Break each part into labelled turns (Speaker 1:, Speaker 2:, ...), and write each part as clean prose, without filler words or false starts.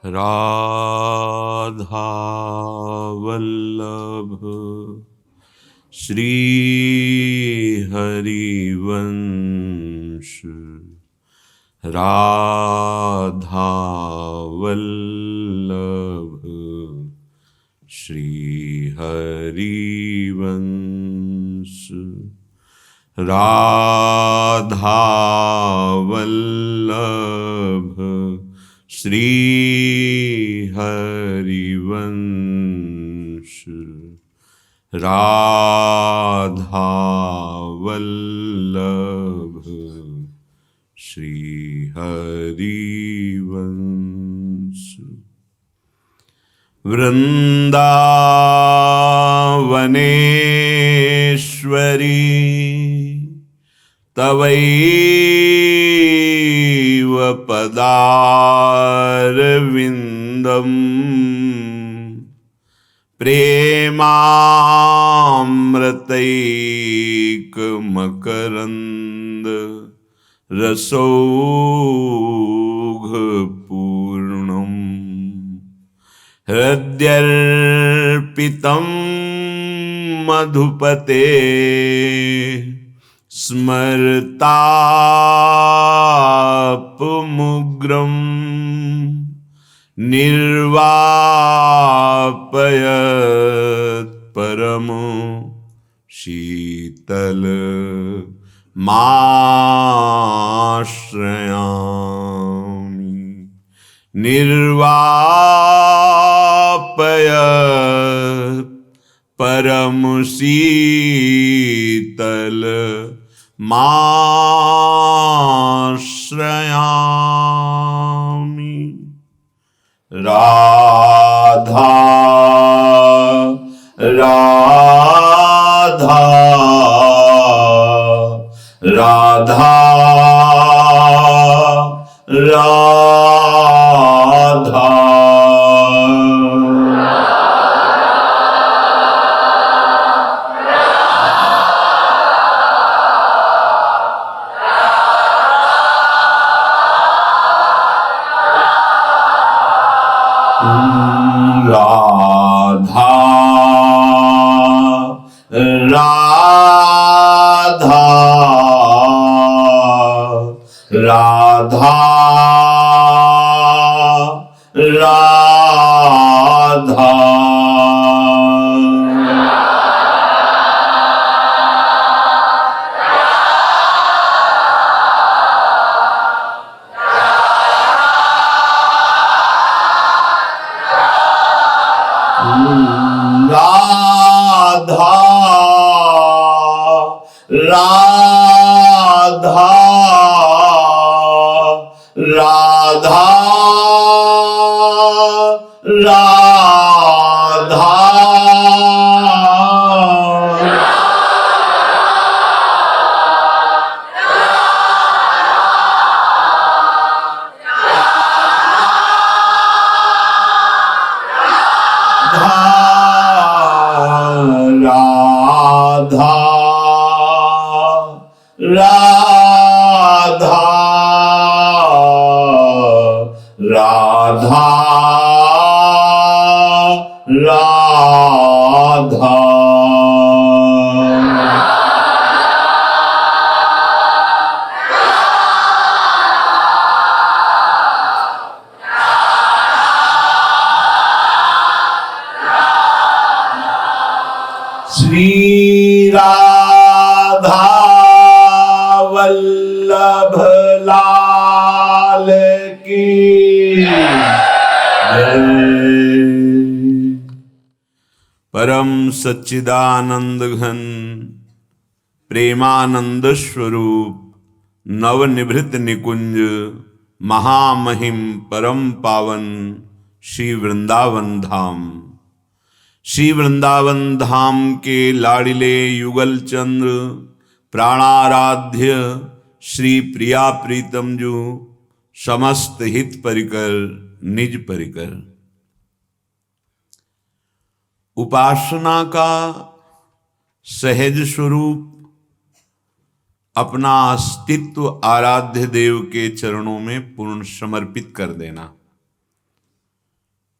Speaker 1: राधा वल्लभ श्री हरिवंश राधा वल्लभ श्री हरिवंश राधा वल्लभ श्री हरिवंश राधा वल्लभ श्री हरिवंश। वृंदावनेश्वरी तवैव पदारविन्दम् प्रेमामृतैकमकरन्द रसौघपूर्णम् हृद्यर्पितं मधुपते स्मरतापमुग्रम् निर्वापयत् परमो शीतल माश्रयामि निर्वापयत् परम शीतल माश्रयामि। राधा राधा राधा राधा राधा राधा राधा राधा राधा राधा राधा राधा राधा राधा श्री राधा वल्लभ लाल की जय। परम सच्चिदानंद घन प्रेमानंद स्वरूप नवनिभृत निकुंज महामहिम परम पावन श्री वृंदावन धाम। श्री वृंदावन धाम के लाडिले युगल चंद्र प्राणाराध्य श्री प्रिया प्रीतम जो समस्त हित परिकर निज परिकर। उपासना का सहज स्वरूप अपना अस्तित्व आराध्य देव के चरणों में पूर्ण समर्पित कर देना।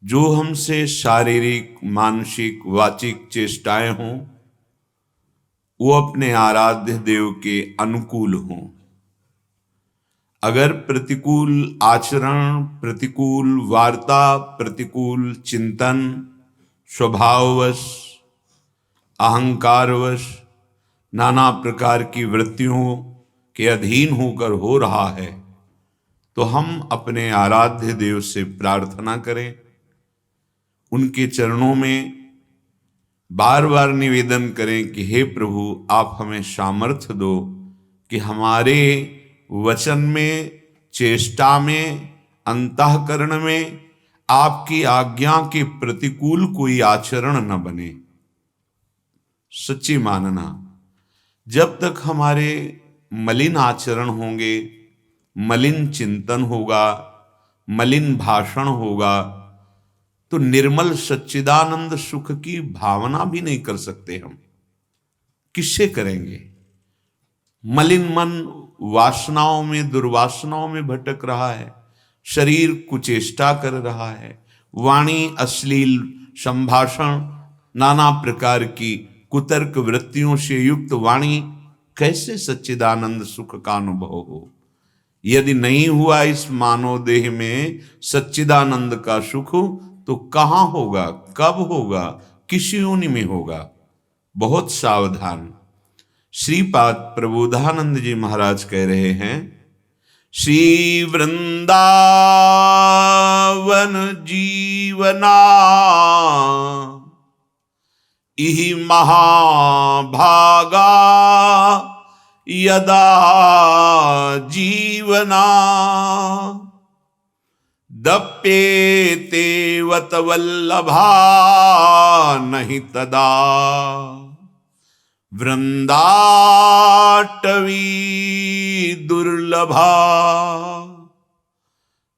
Speaker 1: जो हमसे शारीरिक, मानसिक, वाचिक चेष्टाएं हों वो अपने आराध्य देव के अनुकूल हों। अगर प्रतिकूल आचरण, प्रतिकूल वार्ता, प्रतिकूल चिंतन, स्वभाववश, अहंकारवश, नाना प्रकार की वृत्तियों के अधीन होकर हो रहा है, तो हम अपने आराध्य देव से प्रार्थना करें, उनके चरणों में बार बार निवेदन करें कि हे प्रभु, आप हमें सामर्थ्य दो कि हमारे वचन में, चेष्टा में, अंतःकरण में आपकी आज्ञा के प्रतिकूल कोई आचरण न बने। सच्ची मानना, जब तक हमारे मलिन आचरण होंगे, मलिन चिंतन होगा, मलिन भाषण होगा, तो निर्मल सच्चिदानंद सुख की भावना भी नहीं कर सकते हम। किससे करेंगे? मलिन मन वासनाओं में, दुर्वासनाओं में भटक रहा है, शरीर कुचेष्टा कर रहा है, वाणी अश्लील संभाषण, नाना प्रकार की कुतर्क वृत्तियों से युक्त वाणी, कैसे सच्चिदानंद सुख का अनुभव हो? यदि नहीं हुआ इस मानव देह में सच्चिदानंद का सुख, तो कहां होगा, कब होगा, किस योनि में होगा? बहुत सावधान। श्रीपाद प्रबोधानंद जी महाराज कह रहे हैं, श्री वृंदावन जीवना इहि महाभागा यदा जीवना दप्येते वत वल्लभा नहीं तदा वृंदाटवी दुर्लभा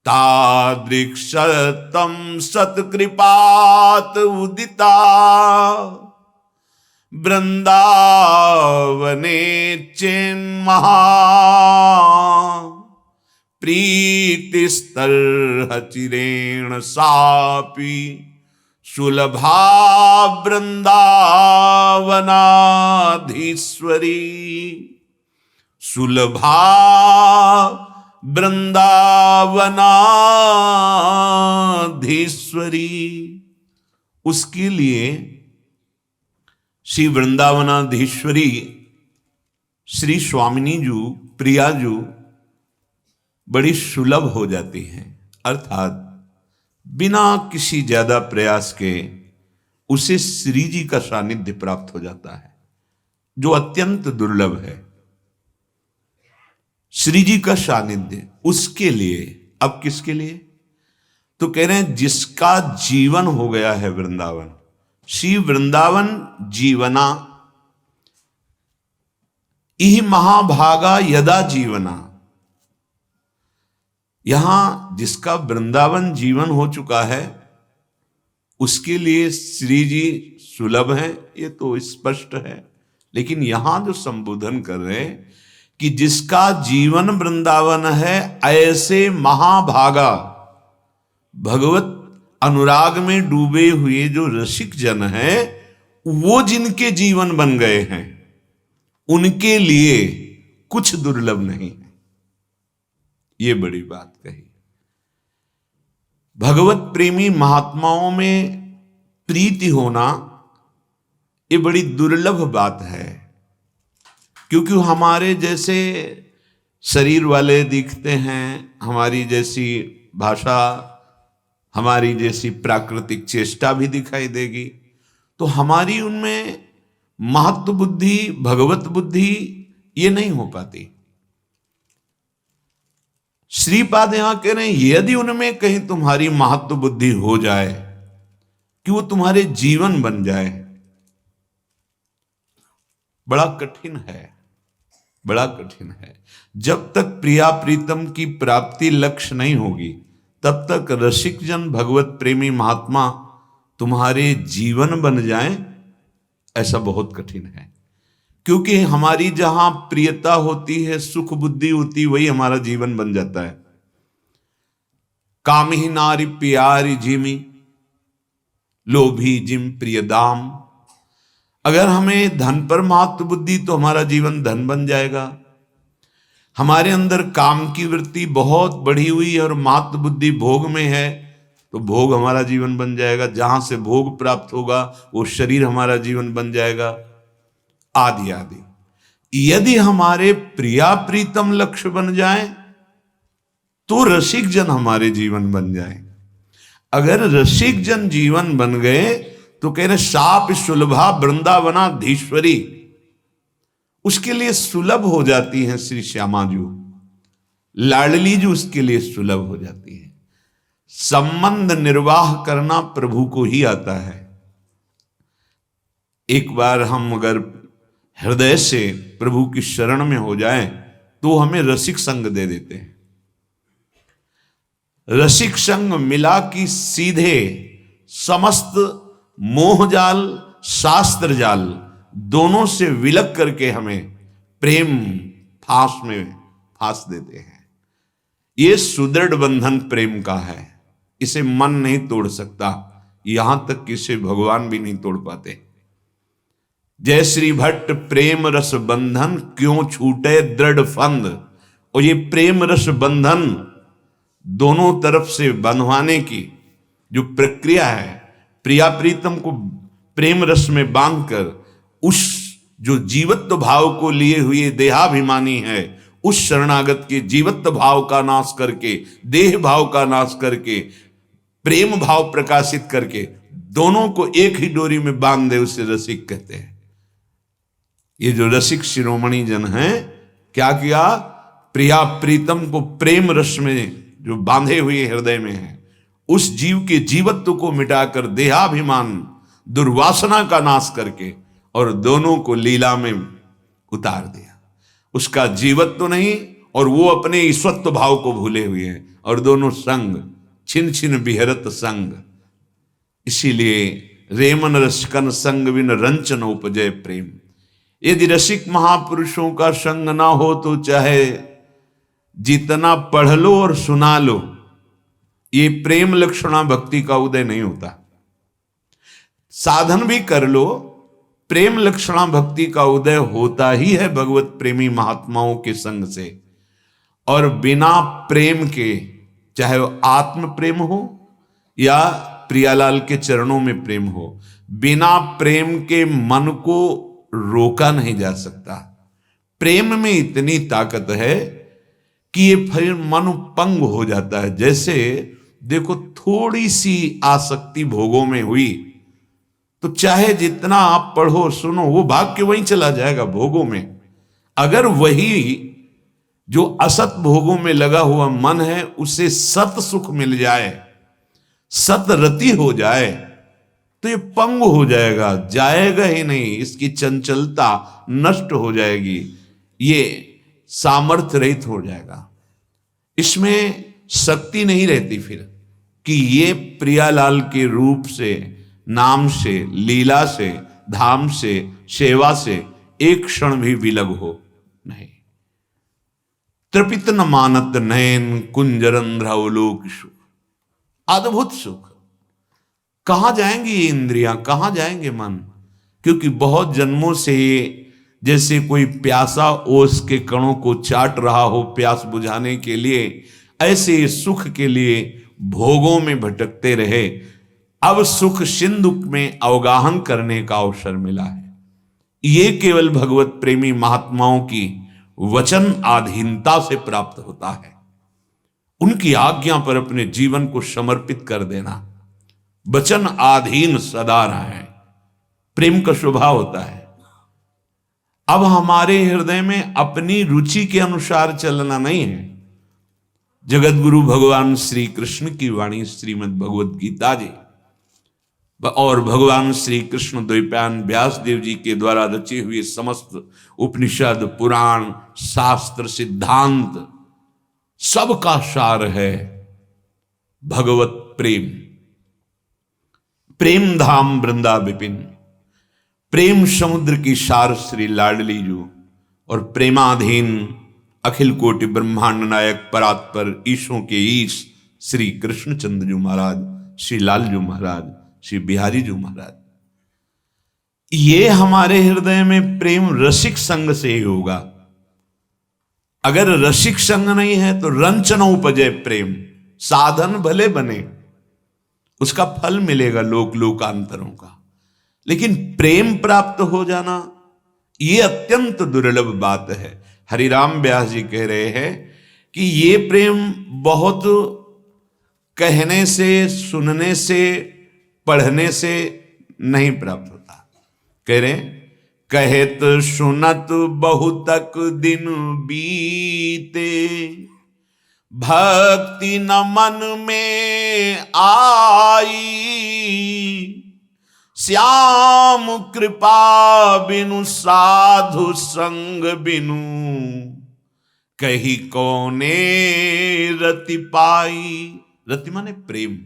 Speaker 1: तादृक्षतम सत्कृपात उदिता वृंदावने चेन्महा प्रीतिस्तर्हचिरेण सापि सुलभा वृंदावनाधीश्वरी सुलभा वृंदावनाधीश्वरी। उसके लिए श्री वृंदावनाधीश्वरी श्री स्वामिनी जू, प्रिया जू बड़ी सुलभ हो जाती हैं, अर्थात बिना किसी ज्यादा प्रयास के उसे श्री जी का सानिध्य प्राप्त हो जाता है, जो अत्यंत दुर्लभ है। श्री जी का सानिध्य उसके लिए, अब किसके लिए? तो कह रहे हैं जिसका जीवन हो गया है वृंदावन। श्री वृंदावन जीवना इह महाभागा यदा जीवना, यहां जिसका वृंदावन जीवन हो चुका है उसके लिए श्री जी सुलभ है, ये तो स्पष्ट है। लेकिन यहां जो संबोधन कर रहे हैं कि जिसका जीवन वृंदावन है, ऐसे महाभागा, भगवत अनुराग में डूबे हुए जो रसिक जन हैं, वो जिनके जीवन बन गए हैं, उनके लिए कुछ दुर्लभ नहीं है। ये बड़ी बात कही। भगवत प्रेमी महात्माओं में प्रीति होना ये बड़ी दुर्लभ बात है, क्योंकि हमारे जैसे शरीर वाले दिखते हैं, हमारी जैसी भाषा, हमारी जैसी प्राकृतिक चेष्टा भी दिखाई देगी, तो हमारी उनमें महत्व बुद्धि, भगवत बुद्धि ये नहीं हो पाती। श्रीपाद यहां कह रहे हैं यदि उनमें कहीं तुम्हारी महत्व बुद्धि हो जाए कि वो तुम्हारे जीवन बन जाए, बड़ा कठिन है, बड़ा कठिन है। जब तक प्रिया प्रीतम की प्राप्ति लक्ष्य नहीं होगी, तब तक रसिक जन, भगवत प्रेमी महात्मा तुम्हारे जीवन बन जाएं, ऐसा बहुत कठिन है। क्योंकि हमारी जहां प्रियता होती है, सुख बुद्धि होती, वही हमारा जीवन बन जाता है। काम ही नारी प्यारी झिमी, लोभी जिम प्रिय दाम। अगर हमें धन पर मात्र बुद्धि, तो हमारा जीवन धन बन जाएगा। हमारे अंदर काम की वृत्ति बहुत बढ़ी हुई है और मात्र बुद्धि भोग में है, तो भोग हमारा जीवन बन जाएगा। जहां से भोग प्राप्त होगा वो शरीर हमारा जीवन बन जाएगा, आदि आदि। यदि हमारे प्रिया प्रीतम लक्ष्य बन जाए तो रसिक जन हमारे जीवन बन जाए। अगर रसिक जन जीवन बन गए तो कह रहे साप सुलभा वृंदावनाधीश्वरी, उसके लिए सुलभ हो जाती हैं श्री श्यामा जी, लाडली जी उसके लिए सुलभ हो जाती है। संबंध निर्वाह करना प्रभु को ही आता है। एक बार हम अगर हृदय से प्रभु की शरण में हो जाएं तो हमें रसिक संग दे देते हैं। रसिक संग मिला कि सीधे समस्त मोहजाल शास्त्र जाल दोनों से विलग करके हमें प्रेम फांस में फांस देते हैं। ये सुदृढ़ बंधन प्रेम का है, इसे मन नहीं तोड़ सकता, यहां तक कि इसे भगवान भी नहीं तोड़ पाते। जय श्री भट्ट प्रेम रस बंधन क्यों छूटे दृढ़ फंद। और ये प्रेम रस बंधन दोनों तरफ से बंधवाने की जो प्रक्रिया है, प्रिया प्रीतम को प्रेम रस में बांधकर उस जो जीवत्व भाव को लिए हुए देहाभिमानी है, उस शरणागत के जीवत्व भाव का नाश करके, देह भाव का नाश करके, प्रेम भाव प्रकाशित करके दोनों को एक ही डोरी में बांध दे, उसे रसिक कहते हैं। ये जो रसिक शिरोमणि जन हैं, क्या किया, प्रिया प्रीतम को प्रेम रस में जो बांधे हुए हृदय में है, उस जीव के जीवत्व को मिटाकर देहाभिमान दुर्वासना का नाश करके और दोनों को लीला में उतार दिया। उसका जीवत्व नहीं और वो अपने ईश्वत्व भाव को भूले हुए हैं, और दोनों संग छिन छिन बिहरत संग। इसीलिए रेमन रसकन संग बिन रंचन उपजय प्रेम। यदि रसिक महापुरुषों का संग ना हो तो चाहे जितना पढ़ लो और सुना लो, ये प्रेम लक्षणा भक्ति का उदय नहीं होता। साधन भी कर लो, प्रेम लक्षणा भक्ति का उदय होता ही है भगवत प्रेमी महात्माओं के संग से। और बिना प्रेम के, चाहे वो आत्म प्रेम हो या प्रियालाल के चरणों में प्रेम हो, बिना प्रेम के मन को रोका नहीं जा सकता। प्रेम में इतनी ताकत है कि ये फिर मन पंग हो जाता है। जैसे देखो, थोड़ी सी आसक्ति भोगों में हुई तो चाहे जितना आप पढ़ो सुनो, वो भाग के वहीं चला जाएगा भोगों में। अगर वही जो असत भोगों में लगा हुआ मन है उसे सत सुख मिल जाए, सत रति हो जाए, तो ये पंग हो जाएगा, जाएगा ही नहीं, इसकी चंचलता नष्ट हो जाएगी, ये सामर्थ्य रहित हो जाएगा। इसमें शक्ति नहीं रहती फिर कि ये प्रियालाल के रूप से, नाम से, लीला से, धाम से, सेवा से एक क्षण भी विलग हो नहीं। तृपित न मानत नयन कुंजरंध्रवलोक सुख। अद्भुत सुख। कहां जाएंगी ये इंद्रियां, कहां जाएंगे मन? क्योंकि बहुत जन्मों से जैसे कोई प्यासा ओस के कणों को चाट रहा हो प्यास बुझाने के लिए, ऐसे सुख के लिए भोगों में भटकते रहे। अब सुख सिंधु में अवगाहन करने का अवसर मिला है। ये केवल भगवत प्रेमी महात्माओं की वचन आधीनता से प्राप्त होता है। उनकी आज्ञा पर अपने जीवन को समर्पित कर देना। वचन आधीन सदा रहे, प्रेम का स्वभाव होता है। अब हमारे हृदय में अपनी रुचि के अनुसार चलना नहीं है। जगत गुरु भगवान श्री कृष्ण की वाणी श्रीमद् भगवत गीता जी और भगवान श्री कृष्ण द्वैपायन व्यास देव जी के द्वारा रचे हुए समस्त उपनिषद, पुराण, शास्त्र, सिद्धांत सबका सार है भगवत प्रेम। प्रेम धाम वृंदा विपिन, प्रेम समुद्र की सार श्री लाडली जू और प्रेमाधीन अखिल कोटि ब्रह्मांड नायक परात्पर ईशों के ईश श्री कृष्णचंद्र जी महाराज, श्री लाल जी महाराज, श्री बिहारी जी महाराज। ये हमारे हृदय में प्रेम रसिक संग से ही होगा। अगर रसिक संग नहीं है तो रंच न उपजे प्रेम, साधन भले बने, उसका फल मिलेगा लोक लोकांतरों का, लेकिन प्रेम प्राप्त हो जाना ये अत्यंत दुर्लभ बात है। हरिराम व्यास जी कह रहे हैं कि ये प्रेम बहुत कहने से, सुनने से, पढ़ने से नहीं प्राप्त होता। कह रहे कहत सुनत बहुतक दिन बीते, भक्ति न मन में आई, श्याम कृपा बिनु साधु संग बिनु, कही कौने रति पाई। रति माने प्रेम।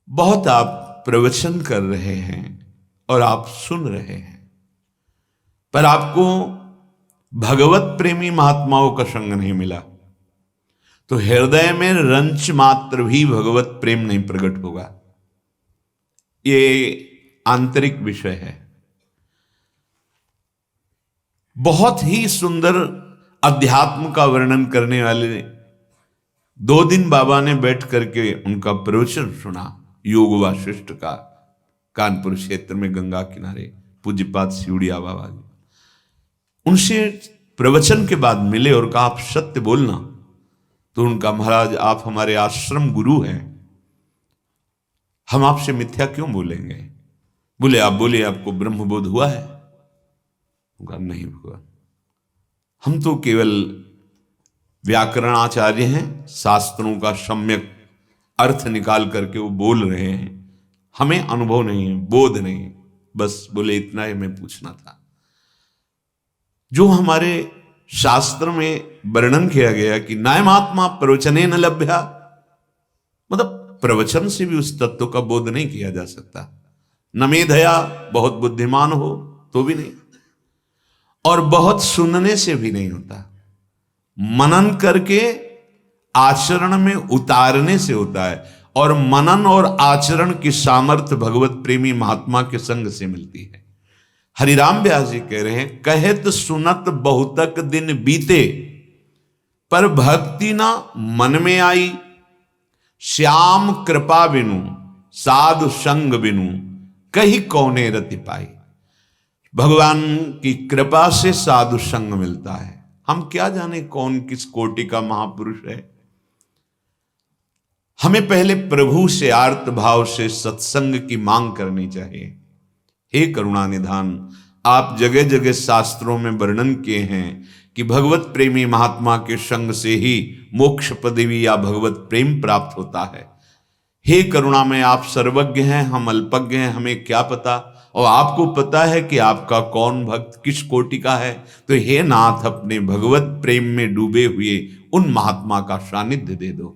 Speaker 1: बहुत आप प्रवचन कर रहे हैं और आप सुन रहे हैं, पर आपको भगवत प्रेमी महात्माओं का संग नहीं मिला, तो हृदय में रंच मात्र भी भगवत प्रेम नहीं प्रकट होगा। ये आंतरिक विषय है। बहुत ही सुंदर अध्यात्म का वर्णन करने वाले 2 दिन बाबा ने बैठ करके उनका प्रवचन सुना, योग वाशिष्ठ का, कानपुर क्षेत्र में गंगा किनारे पूज्यपाद सिउड़िया बाबा जी। उनसे प्रवचन के बाद मिले और कहा आप सत्य बोलना। तो उनका महाराज आप हमारे आश्रम गुरु हैं, हम आपसे मिथ्या क्यों बोलेंगे। बोले आप बोले आपको ब्रह्मबोध हुआ है। उनका नहीं हुआ, हम तो केवल व्याकरणाचार्य हैं, शास्त्रों का सम्यक अर्थ निकाल करके वो बोल रहे हैं, हमें अनुभव नहीं है, बोध नहीं है। बस बोले इतना ही मैं पूछना था। जो हमारे शास्त्र में वर्णन किया गया कि नायमात्मा प्रवचने न लभ्या, मतलब प्रवचन से भी उस तत्व का बोध नहीं किया जा सकता। न मेधया, बहुत बुद्धिमान हो तो भी नहीं, और बहुत सुनने से भी नहीं होता, मनन करके आचरण में उतारने से होता है। और मनन और आचरण की सामर्थ्य भगवत प्रेमी महात्मा के संग से मिलती है। हरिराम व्यास जी कह रहे हैं कहत सुनत बहुतक दिन बीते, पर भक्ति ना मन में आई, श्याम कृपा बिनु साधु संग बिनु, कही कौने रति पाई। भगवान की कृपा से साधु संग मिलता है। हम क्या जाने कौन किस कोटि का महापुरुष है। हमें पहले प्रभु से आर्त भाव से सत्संग की मांग करनी चाहिए। हे करुणा निधान, आप जगह जगह शास्त्रों में वर्णन किए हैं कि भगवत प्रेमी महात्मा के संग से ही मोक्ष पदवी या भगवत प्रेम प्राप्त होता है। हे करुणा में आप सर्वज्ञ हैं, हम अल्पज्ञ हैं, हमें क्या पता, और आपको पता है कि आपका कौन भक्त किस कोटि का है। तो हे नाथ, अपने भगवत प्रेम में डूबे हुए उन महात्मा का सानिध्य दे दो,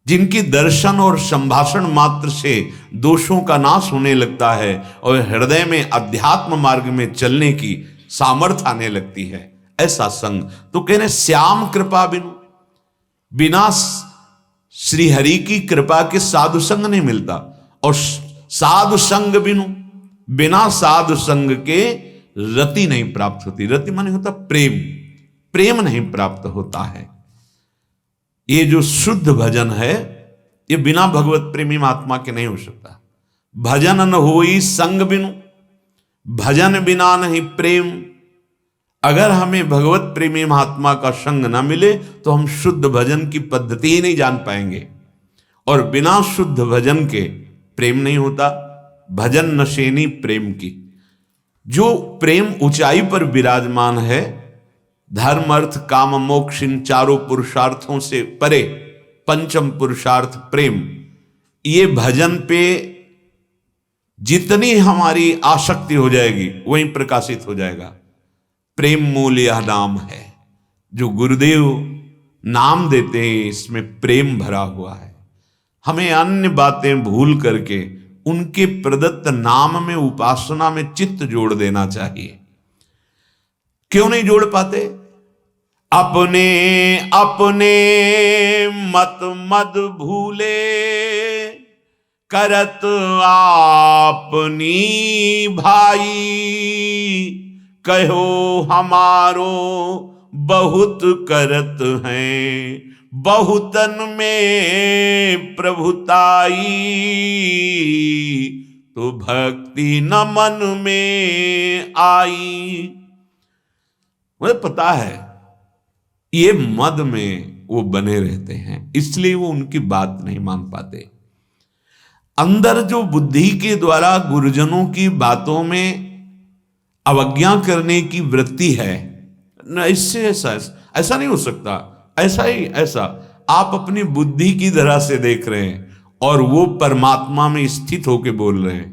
Speaker 1: जिनकी दर्शन और संभाषण मात्र से दोषों का नाश होने लगता है और हृदय में अध्यात्म मार्ग में चलने की सामर्थ्य आने लगती है। ऐसा संग तो कहने श्याम कृपा बिनु, बिना श्री हरि की कृपा के साधु संग नहीं मिलता, और साधु संग बिनु, बिना साधु संग के रति नहीं प्राप्त होती। रति माने होता प्रेम, प्रेम नहीं प्राप्त होता है। ये जो शुद्ध भजन है ये बिना भगवत प्रेमी महात्मा के नहीं हो सकता। भजन न होई संग बिनु, भजन बिना नहीं प्रेम। अगर हमें भगवत प्रेमी महात्मा का संग ना मिले तो हम शुद्ध भजन की पद्धति ही नहीं जान पाएंगे, और बिना शुद्ध भजन के प्रेम नहीं होता। भजन नशेनी प्रेम की, जो प्रेम ऊंचाई पर विराजमान है, धर्म अर्थ काम मोक्ष इन चारों पुरुषार्थों से परे पंचम पुरुषार्थ प्रेम, ये भजन पे जितनी हमारी आसक्ति हो जाएगी वहीं प्रकाशित हो जाएगा। प्रेम मूल यह नाम है, जो गुरुदेव नाम देते हैं इसमें प्रेम भरा हुआ है। हमें अन्य बातें भूल करके उनके प्रदत्त नाम में, उपासना में चित्त जोड़ देना चाहिए। क्यों नहीं जोड़ पाते? अपने अपने मत मद भूले, करत आपनी भाई, कहो हमारो बहुत करत हैं, बहुतन में प्रभुताई, तो भक्ति न मन में आई। मुझे पता है ये मद में वो बने रहते हैं, इसलिए वो उनकी बात नहीं मान पाते। अंदर जो बुद्धि के द्वारा गुरुजनों की बातों में अवज्ञा करने की वृत्ति है, न इससे ऐसा नहीं हो सकता, ऐसा ही ऐसा आप अपनी बुद्धि की तरह से देख रहे हैं और वो परमात्मा में स्थित होकर बोल रहे हैं,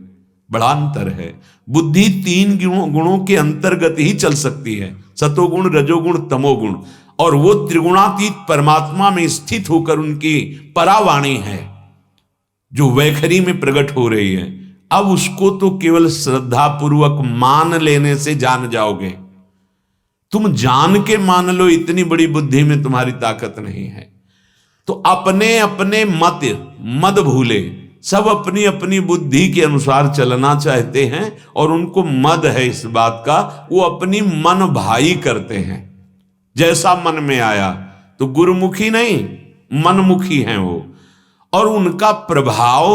Speaker 1: बड़ा अंतर है। बुद्धि तीन गुणों के अंतर्गत ही चल सकती है, सतोगुण, रजोगुण, तमोगुण, और वो त्रिगुणातीत परमात्मा में स्थित होकर उनकी परावाणी है जो वैखरी में प्रकट हो रही है। अब उसको तो केवल श्रद्धा पूर्वक मान लेने से जान जाओगे। तुम जान के मान लो, इतनी बड़ी बुद्धि में तुम्हारी ताकत नहीं है। तो अपने अपने मद भूले, सब अपनी अपनी बुद्धि के अनुसार चलना चाहते हैं और उनको मद है इस बात का, वो अपनी मन भाई करते हैं, जैसा मन में आया। तो गुरुमुखी नहीं, मनमुखी हैं वो, और उनका प्रभाव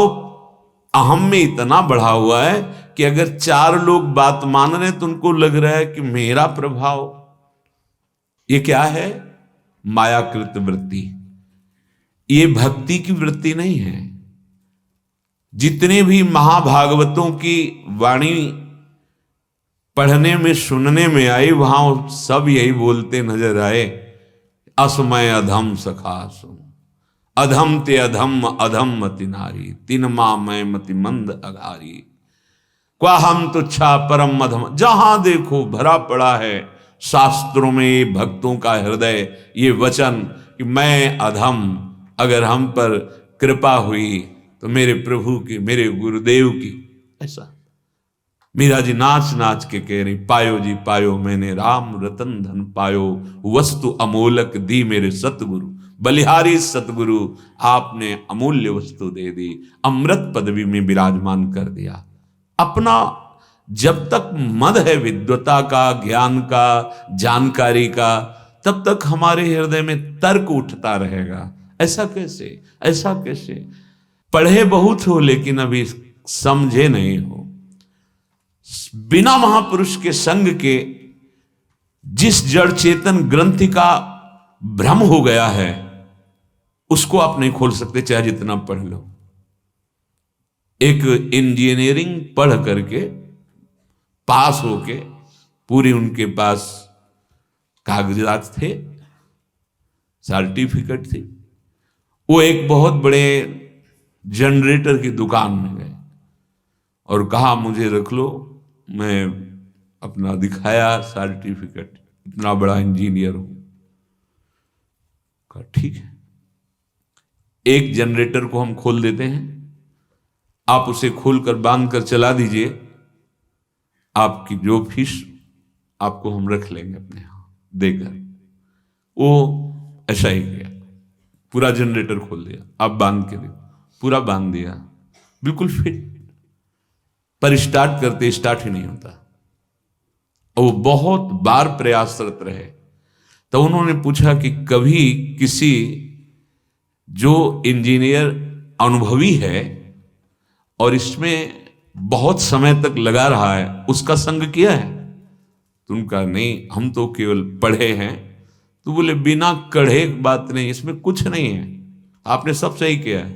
Speaker 1: अहम में इतना बढ़ा हुआ है कि अगर चार लोग बात मान रहे हैं तो उनको लग रहा है कि मेरा प्रभाव, ये क्या है? मायाकृत वृत्ति। ये भक्ति की वृत्ति नहीं है। जितने भी महाभागवतों की वाणी पढ़ने में सुनने में आई, वहां सब यही बोलते नजर आए, असमय अधम सखा सुन, अधम ते अधम अधम मति नारी, तीन माँ मैं मति मंद अघारी, क्वा हम तुच्छा परम मधम। जहां देखो भरा पड़ा है शास्त्रों में भक्तों का हृदय ये वचन कि मैं अधम, अगर हम पर कृपा हुई तो मेरे प्रभु की, मेरे गुरुदेव की। ऐसा मीरा जी नाच नाच के कह रही, पायो जी पायो मैंने राम रतन धन पायो, वस्तु अमोलक दी मेरे सतगुरु, बलिहारी सतगुरु आपने अमूल्य वस्तु दे दी, अमृत पदवी में विराजमान कर दिया। अपना जब तक मद है विद्वता का, ज्ञान का, जानकारी का, तब तक हमारे हृदय में तर्क उठता रहेगा। ऐसा कैसे, ऐसा कैसे? पढ़े बहुत हो लेकिन अभी समझे नहीं हो। बिना महापुरुष के संग के जिस जड़ चेतन ग्रंथि का भ्रम हो गया है उसको आप नहीं खोल सकते, चाहे जितना पढ़ लो। एक इंजीनियरिंग पढ़ करके पास होके, पूरी उनके पास कागजात थे, सर्टिफिकेट थी, वो एक बहुत बड़े जनरेटर की दुकान में गए और कहा मुझे रख लो, मैं अपना दिखाया सर्टिफिकेट, इतना बड़ा इंजीनियर हूं। कहा ठीक है, एक जनरेटर को हम खोल देते हैं, आप उसे खोलकर बांध कर चला दीजिए, आपकी जो फीस आपको हम रख लेंगे अपने यहां देकर। वो ऐसा ही किया, पूरा जनरेटर खोल दिया, आप बांध के देखो, पूरा बांध दिया, बिल्कुल फिट, पर स्टार्ट करते स्टार्ट ही नहीं होता। और वो बहुत बार प्रयासरत रहे। तो उन्होंने पूछा कि कभी किसी जो इंजीनियर अनुभवी है और इसमें बहुत समय तक लगा रहा है, उसका संग किया है? तो उनका नहीं, हम तो केवल पढ़े हैं। तो बोले बिना कढ़े बात नहीं, इसमें कुछ नहीं है, आपने सब सही किया है,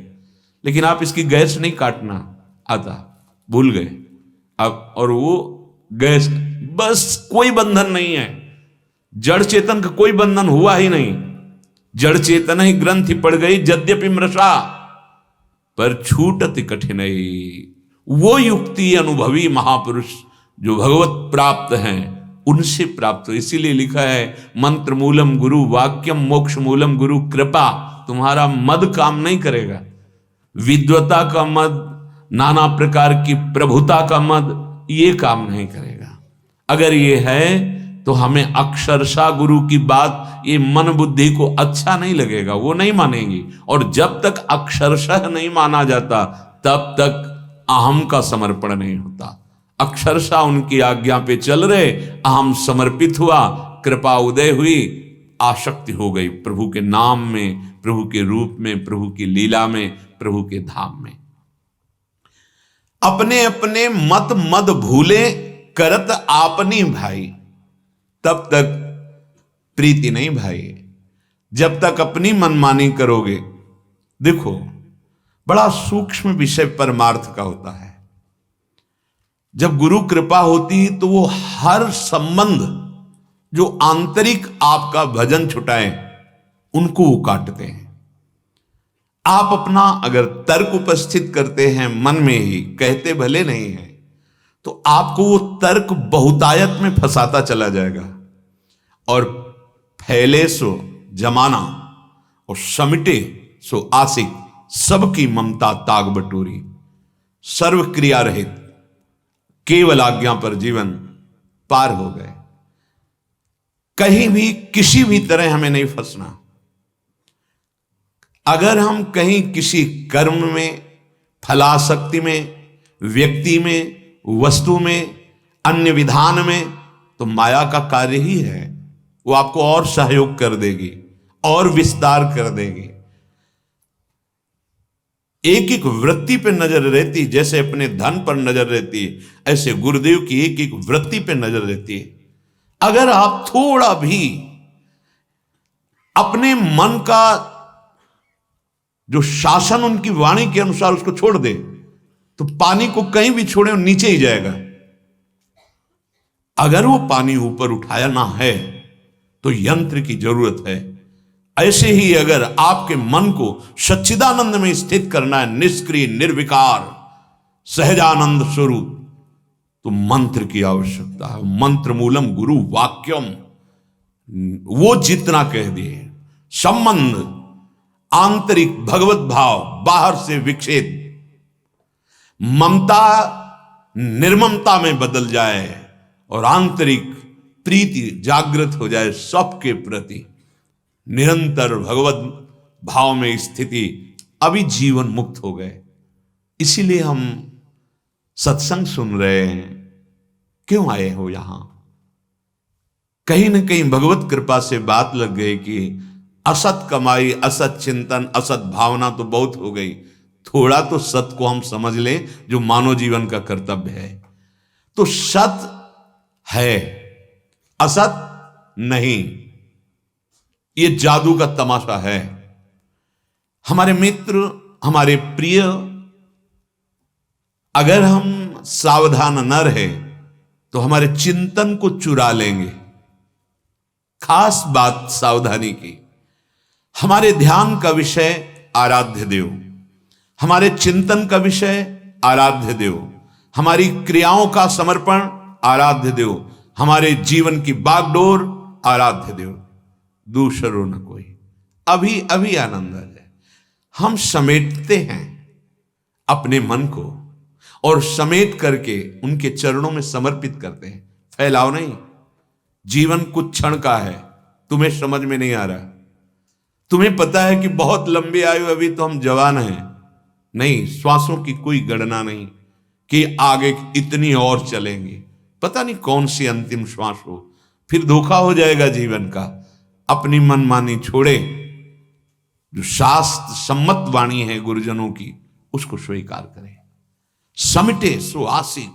Speaker 1: लेकिन आप इसकी गैस नहीं काटना आता, भूल गए अब। और वो गैस, बस कोई बंधन नहीं है, जड़ चेतन का कोई बंधन हुआ ही नहीं। जड़ चेतन ही ग्रंथि पड़ गई, यद्यपि मृषा पर छूटत कठिनाई। वो युक्ति अनुभवी महापुरुष जो भगवत प्राप्त हैं उनसे प्राप्त हो। इसीलिए लिखा है मंत्र मूलम गुरु वाक्यम, मोक्ष मूलम गुरु कृपा। तुम्हारा मद काम नहीं करेगा, विद्वता का मद, नाना प्रकार की प्रभुता का मद, ये काम नहीं करेगा। अगर ये है तो हमें अक्षरशः गुरु की बात ये मन बुद्धि को अच्छा नहीं लगेगा, वो नहीं मानेंगी। और जब तक अक्षरशः नहीं माना जाता तब तक अहम का समर्पण नहीं होता। अक्षरशः उनकी आज्ञा पे चल रहे, अहम समर्पित हुआ, कृपा उदय हुई, आसक्ति हो गई प्रभु के नाम में, प्रभु के रूप में, प्रभु की लीला में, प्रभु के धाम में। अपने अपने मत मद भूले, करत आपनी भाई, तब तक प्रीति नहीं भाई। जब तक अपनी मनमानी करोगे, देखो बड़ा सूक्ष्म विषय परमार्थ का होता है। जब गुरु कृपा होती तो वो हर संबंध जो आंतरिक आपका भजन छुटाए उनको वो काटते हैं। आप अपना अगर तर्क उपस्थित करते हैं मन में ही, कहते भले नहीं है, तो आपको वो तर्क बहुतायत में फंसाता चला जाएगा और फैले सो जमाना और समिटे सो आशिक, सबकी ममता ताग बटोरी, सर्व क्रिया रहित केवल आज्ञा पर जीवन पार हो गए। कहीं भी किसी भी तरह हमें नहीं फंसना। अगर हम कहीं किसी कर्म में, फलाशक्ति में, व्यक्ति में, वस्तु में, अन्य विधान में, तो माया का कार्य ही है। वो आपको और सहयोग कर देगी और विस्तार कर देगी। एक एक वृत्ति पे नजर रहती, जैसे अपने धन पर नजर रहती है, ऐसे गुरुदेव की एक एक वृत्ति पे नजर रहती है। अगर आप थोड़ा भी अपने मन का जो शासन उनकी वाणी के अनुसार उसको छोड़ दे, तो पानी को कहीं भी छोड़े और नीचे ही जाएगा। अगर वो पानी ऊपर उठाया ना है तो यंत्र की जरूरत है। ऐसे ही अगर आपके मन को सच्चिदानंद में स्थित करना है, निष्क्रिय निर्विकार सहजानंद स्वरूप, तो मंत्र की आवश्यकता है। मंत्र मूलम गुरु वाक्यम, वो जितना कह दिए, संबंध आंतरिक भगवत भाव बाहर से विक्षेप, ममता निर्ममता में बदल जाए और आंतरिक प्रीति जागृत हो जाए सबके प्रति, निरंतर भगवत भाव में स्थिति, अभी जीवन मुक्त हो गए। इसीलिए हम सत्संग सुन रहे हैं। क्यों आए हो यहां? कहीं ना कहीं भगवत कृपा से बात लग गई कि असत कमाई, असत चिंतन, असत भावना तो बहुत हो गई, थोड़ा तो सत को हम समझ लें जो मानव जीवन का कर्तव्य है। तो सत है, असत नहीं, ये जादू का तमाशा है। हमारे मित्र, हमारे प्रिय, अगर हम सावधान न रहे तो हमारे चिंतन को चुरा लेंगे। खास बात सावधानी की, हमारे ध्यान का विषय आराध्य देव, हमारे चिंतन का विषय आराध्य देव, हमारी क्रियाओं का समर्पण आराध्य देव, हमारे जीवन की बागडोर आराध्य देव, दूसरो न कोई। अभी अभी आनंद आ जाए। हम समेटते हैं अपने मन को और समेट करके उनके चरणों में समर्पित करते हैं। फैलाओ नहीं। जीवन कुछ क्षण का है, तुम्हें समझ में नहीं आ रहा। तुम्हें पता है कि बहुत लंबी आयु, अभी तो हम जवान हैं। नहीं, श्वासों की कोई गणना नहीं कि आगे इतनी और चलेंगी। पता नहीं कौन सी अंतिम श्वास हो, फिर धोखा हो जाएगा जीवन का। अपनी मनमानी छोड़े, जो शास्त्र सम्मत वाणी है गुरुजनों की, उसको स्वीकार करें। समिटे सो आशिक,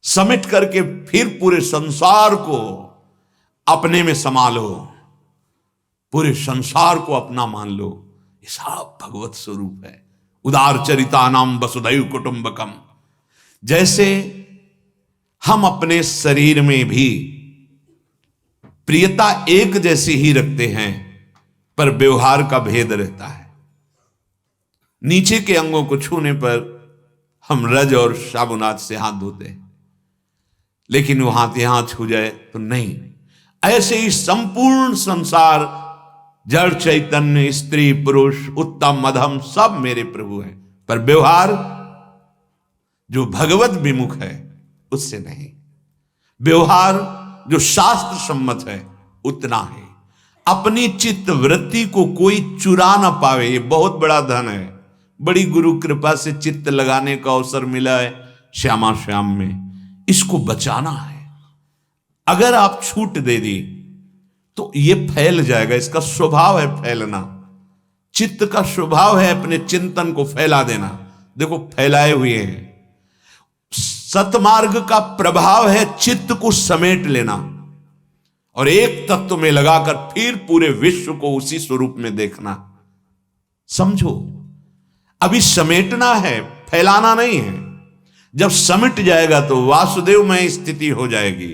Speaker 1: समिट करके फिर पूरे संसार को अपने में समा लो, पूरे संसार को अपना मान लो। ये सब भगवत स्वरूप है। उदार चरिता नाम वसुधैव कुटुंबकम। जैसे हम अपने शरीर में भी प्रियता एक जैसी ही रखते हैं, पर व्यवहार का भेद रहता है। नीचे के अंगों को छूने पर हम रज और साबुनात से हाथ धोते हैं, लेकिन वो हाथ यहां छू जाए तो नहीं। ऐसे ही संपूर्ण संसार, जड़ चैतन्य, स्त्री पुरुष, उत्तम मध्यम, सब मेरे प्रभु हैं, पर व्यवहार जो भगवत विमुख है उससे नहीं। व्यवहार जो शास्त्र सम्मत है उतना है। अपनी चित्त वृत्ति को कोई चुरा ना पावे, ये बहुत बड़ा धन है। बड़ी गुरु कृपा से चित्त लगाने का अवसर मिला है श्यामा श्याम में, इसको बचाना है। अगर आप छूट दे दी तो ये फैल जाएगा, इसका स्वभाव है फैलना। चित्त का स्वभाव है अपने चिंतन को फैला देना। देखो फैलाए हुए हैं। सतमार्ग का प्रभाव है चित्त को समेट लेना और एक तत्व में लगाकर फिर पूरे विश्व को उसी स्वरूप में देखना। समझो, अभी समेटना है, फैलाना नहीं है। जब समेट जाएगा तो वासुदेव में स्थिति हो जाएगी,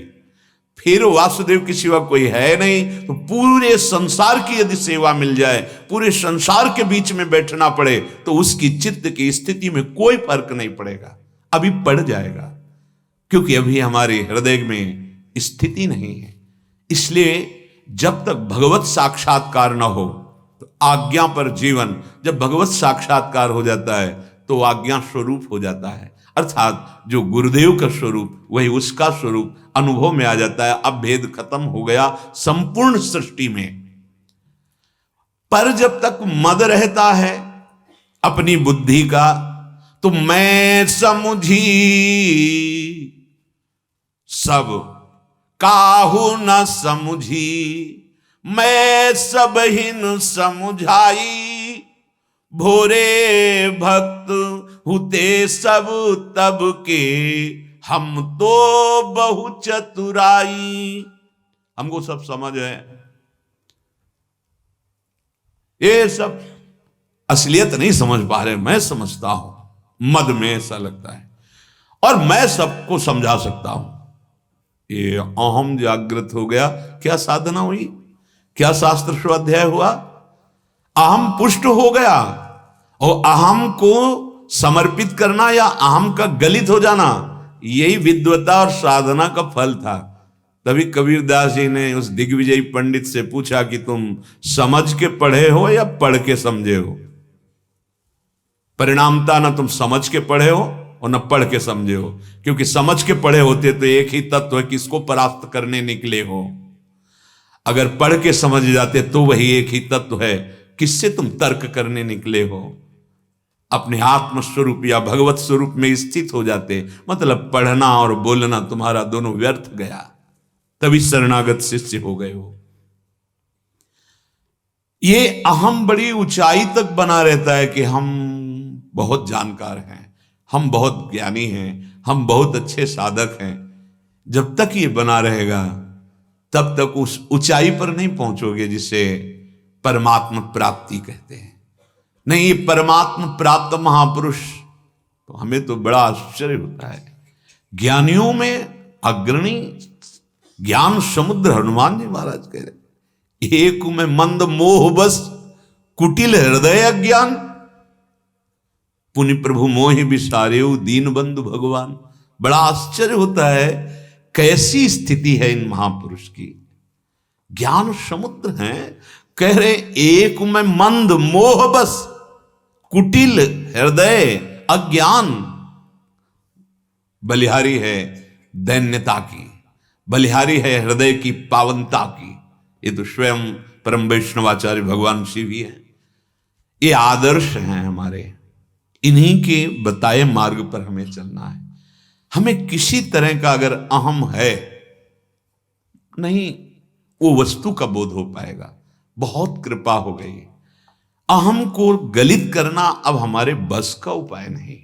Speaker 1: फिर वासुदेव के सिवा कोई है नहीं। तो पूरे संसार की यदि सेवा मिल जाए, पूरे संसार के बीच में बैठना पड़े, तो उसकी चित्त की स्थिति में कोई फर्क नहीं पड़ेगा, अभी पड़ जाएगा, क्योंकि अभी हमारे हृदय में स्थिति नहीं है। इसलिए जब तक भगवत साक्षात्कार न हो तो आज्ञा पर जीवन, जब भगवत साक्षात्कार हो जाता है तो आज्ञा स्वरूप हो जाता है, अर्थात जो गुरुदेव का स्वरूप वही उसका स्वरूप अनुभव में आ जाता है। अब भेद खत्म हो गया संपूर्ण सृष्टि में। पर जब तक मद रहता है अपनी बुद्धि का, तो मैं समझी सब काहू न समझी, मैं सब हिन समझाई, भोरे भक्त हुते सब तब के, हम तो बहु चतुराई। हमको सब समझ है, ये सब असलियत नहीं समझ पा रहे, मैं समझता हूं। मद में ऐसा लगता है और मैं सबको समझा सकता हूं। ये अहम जागृत हो गया, क्या साधना हुई, क्या शास्त्र स्वाध्याय हुआ, अहम पुष्ट हो गया। और अहम को समर्पित करना या अहम का गलित हो जाना, यही विद्वता और साधना का फल था। तभी कबीरदास जी ने उस दिग्विजयी पंडित से पूछा कि तुम समझ के पढ़े हो या पढ़ के समझे हो। परिणामता ना तुम समझ के पढ़े हो और न पढ़ के समझे हो, क्योंकि समझ के पढ़े होते तो एक ही तत्व है, किसको परास्त करने निकले हो। अगर पढ़ के समझ जाते तो वही एक ही तत्व है, किससे तुम तर्क करने निकले हो। अपने आत्म स्वरूप या भगवत स्वरूप में स्थित हो जाते, मतलब पढ़ना और बोलना तुम्हारा दोनों व्यर्थ गया, तभी शरणागत शिष्य हो गए हो। ये अहम बड़ी ऊंचाई तक बना रहता है कि हम बहुत जानकार हैं, हम बहुत ज्ञानी हैं, हम बहुत अच्छे साधक हैं। जब तक ये बना रहेगा तब तक उस ऊंचाई पर नहीं पहुंचोगे जिसे परमात्मा प्राप्ति कहते हैं। नहीं, ये परमात्मा प्राप्त महापुरुष, तो हमें तो बड़ा आश्चर्य होता है। ज्ञानियों में अग्रणी ज्ञान समुद्र हनुमान जी महाराज कह रहे, एक में मंद मोह बस कुटिल हृदय अज्ञान, पुनि प्रभु मोहि बिसारेउ दीन बंधु भगवान। बड़ा आश्चर्य होता है कैसी स्थिति है इन महापुरुष की। ज्ञान समुद्र हैं, कह रहे एक में मंद मोह बस कुटिल हृदय अज्ञान। बलिहारी है दैन्यता की, बलिहारी है हृदय की पावनता की। ये तो स्वयं परम वैष्णवाचार्य भगवान शिव ही है। ये आदर्श हैं हमारे, इन्हीं के बताए मार्ग पर हमें चलना है। हमें किसी तरह का अगर अहम है नहीं, वो वस्तु का बोध हो पाएगा। बहुत कृपा हो गई, अहम को गलित करना अब हमारे बस का उपाय नहीं।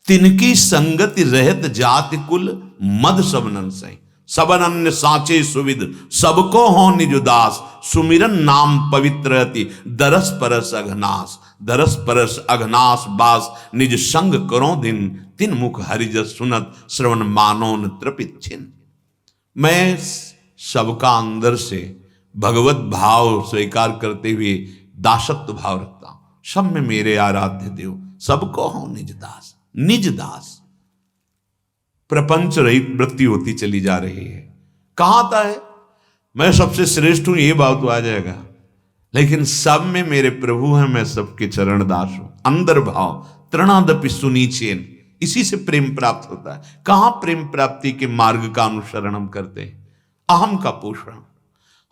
Speaker 1: तिनकी संगति रहत जाति कुल मद सबनन सही, सबन अन्य साचे सुविद, सबको हो निज दास, सुमिरन नाम पवित्र अति, दरस परस अघनास, दरस परस अघनास बास, निज संग करो दिन, तिन मुख हरिजस सुनत, श्रवण मानो न तृपित छिन। मैं सबका अंदर से भगवत भाव स्वीकार करते हुए दासत्व भाव रखता हूं। सब में मेरे आराध्य देव, सबको हो निज दास। निज दास, प्रपंच रहित वृत्ति होती चली जा रही है। कहां आता है मैं सबसे श्रेष्ठ हूं, ये भाव तो आ जाएगा, लेकिन सब में मेरे प्रभु हैं, मैं सबके चरण दास हूं। अंदर भाव तृणादपि सुनीचेन, इसी से प्रेम प्राप्त होता है। कहां प्रेम प्राप्ति के मार्ग का अनुसरण हम करते हैं? अहम का पोषण।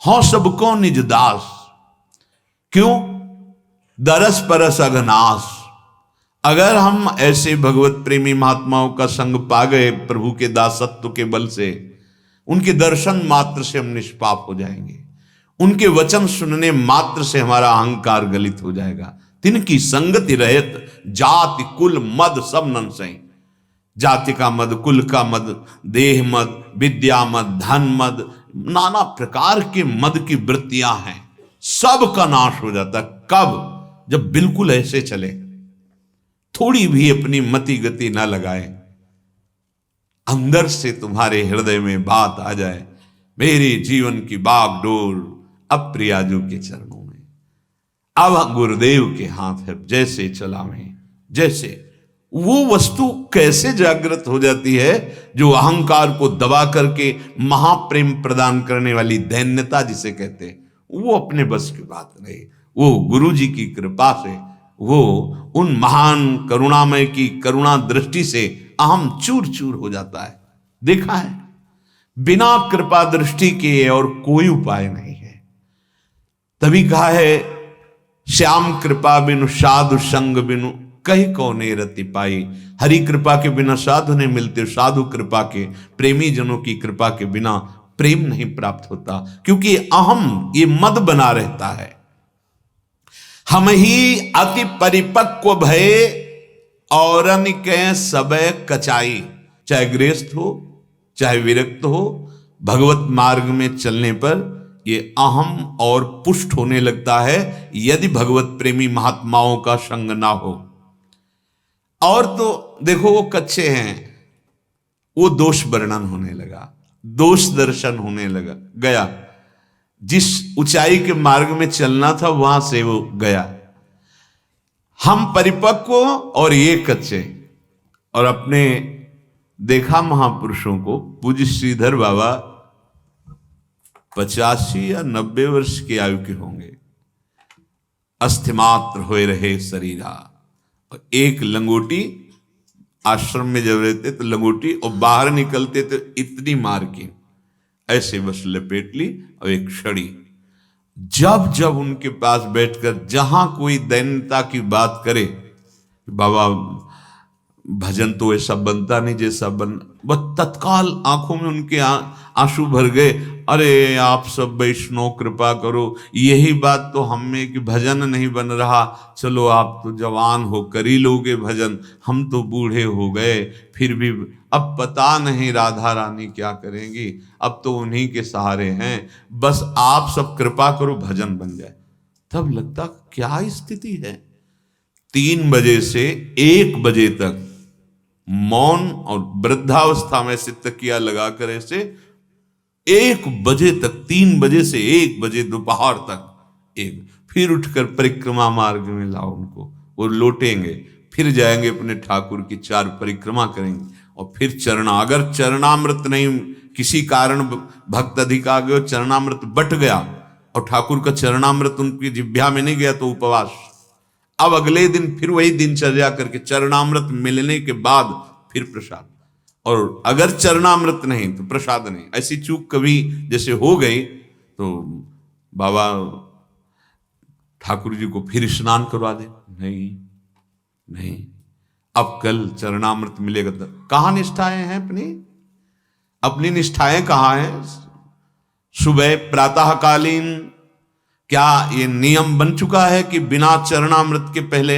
Speaker 1: हो सबको निज दास, क्यों? दरस परस अघनास, अगर हम ऐसे भगवत प्रेमी महात्माओं का संग पा गए प्रभु के दासत्व के बल से, उनके दर्शन मात्र से हम निष्पाप हो जाएंगे, उनके वचन सुनने मात्र से हमारा अहंकार गलित हो जाएगा। तिनकी संगति रहित जाति कुल मद सब नंसई। जाति का मद, कुल का मद, देह मद, विद्या मद, धन मद, नाना प्रकार के मद की वृत्तियां हैं, सब का नाश हो जाता। कब? जब बिल्कुल ऐसे चले, थोड़ी भी अपनी मति गति ना लगाए, अंदर से तुम्हारे हृदय में बात आ जाए, मेरे जीवन की बागडोर अब प्रियाजू के चरणों में, अब गुरुदेव के हाथ है, जैसे चलावे जैसे। वो वस्तु कैसे जागृत हो जाती है? जो अहंकार को दबा करके महाप्रेम प्रदान करने वाली दैन्यता जिसे कहते हैं, वो अपने बस की बात नहीं। वो गुरु जी की कृपा से, वो उन महान करुणामय की करुणा दृष्टि से अहम चूर चूर हो जाता है। देखा है, बिना कृपा दृष्टि के और कोई उपाय नहीं है। तभी कहा है, श्याम कृपा बिनु साधु संग बिनु कहीं कौने रति पाई। हरि कृपा के बिना साधु नहीं मिलते, साधु कृपा के, प्रेमी जनों की कृपा के बिना प्रेम नहीं प्राप्त होता, क्योंकि अहम ये मद बना रहता है। हम ही अति परिपक्व भय औरन के सबे कचाई। चाहे गृहस्थ हो, चाहे विरक्त हो, भगवत मार्ग में चलने पर ये अहम और पुष्ट होने लगता है, यदि भगवत प्रेमी महात्माओं का संग ना हो। और तो देखो, वो कच्चे हैं, वो दोष वर्णन होने लगा, दोष दर्शन होने लगा, गया जिस ऊंचाई के मार्ग में चलना था वहां से वो गया। हम परिपक्व और ये कच्चे। और अपने देखा महापुरुषों को, पूज्य श्रीधर बाबा 85 या 90 वर्ष की आयु के होंगे, अस्थिमात्र होए रहे शरीरा, और एक लंगोटी, आश्रम में जब रहते तो लंगोटी, और बाहर निकलते तो इतनी मार की ऐसे बस लपेट ली, और एक छड़ी। जब जब उनके पास बैठकर जहां कोई दैन्यता की बात करे, बाबा भजन तो ऐसा बनता नहीं जैसा बन, बस तत्काल आंखों में उनके आंसू भर गए। अरे आप सब वैष्णव कृपा करो, यही बात तो हम में कि भजन नहीं बन रहा, चलो आप तो जवान हो कर ही लोगे भजन, हम तो बूढ़े हो गए, फिर भी अब पता नहीं राधा रानी क्या करेंगी, अब तो उन्हीं के सहारे हैं, बस आप सब कृपा करो भजन बन जाए। तब लगता क्या स्थिति है। 3 बजे से 1 बजे तक मौन, और वृद्धावस्था में से तकिया लगाकर ऐसे 1 बजे तक, 3 बजे से 1 बजे दोपहर तक एक, फिर उठकर परिक्रमा मार्ग में लाओ उनको, वो लौटेंगे, फिर जाएंगे अपने ठाकुर की 4 परिक्रमा करेंगे, और फिर अगर चरणामृत नहीं, किसी कारण भक्त अधिक आ गए, चरणामृत बट गया और ठाकुर का चरणामृत उनकी जिह्वा में नहीं गया तो उपवास। अब अगले दिन फिर वही दिनचर्या करके चरणामृत मिलने के बाद फिर प्रसाद, और अगर चरणामृत नहीं तो प्रसाद नहीं। ऐसी चूक कभी जैसे हो गई तो बाबा ठाकुर जी को फिर स्नान करवा दे, नहीं, अब कल चरणामृत मिलेगा। तो कहाँ निष्ठाएं हैं अपनी निष्ठाएं कहाँ हैं? सुबह प्रातःकालीन क्या ये नियम बन चुका है कि बिना चरणामृत के पहले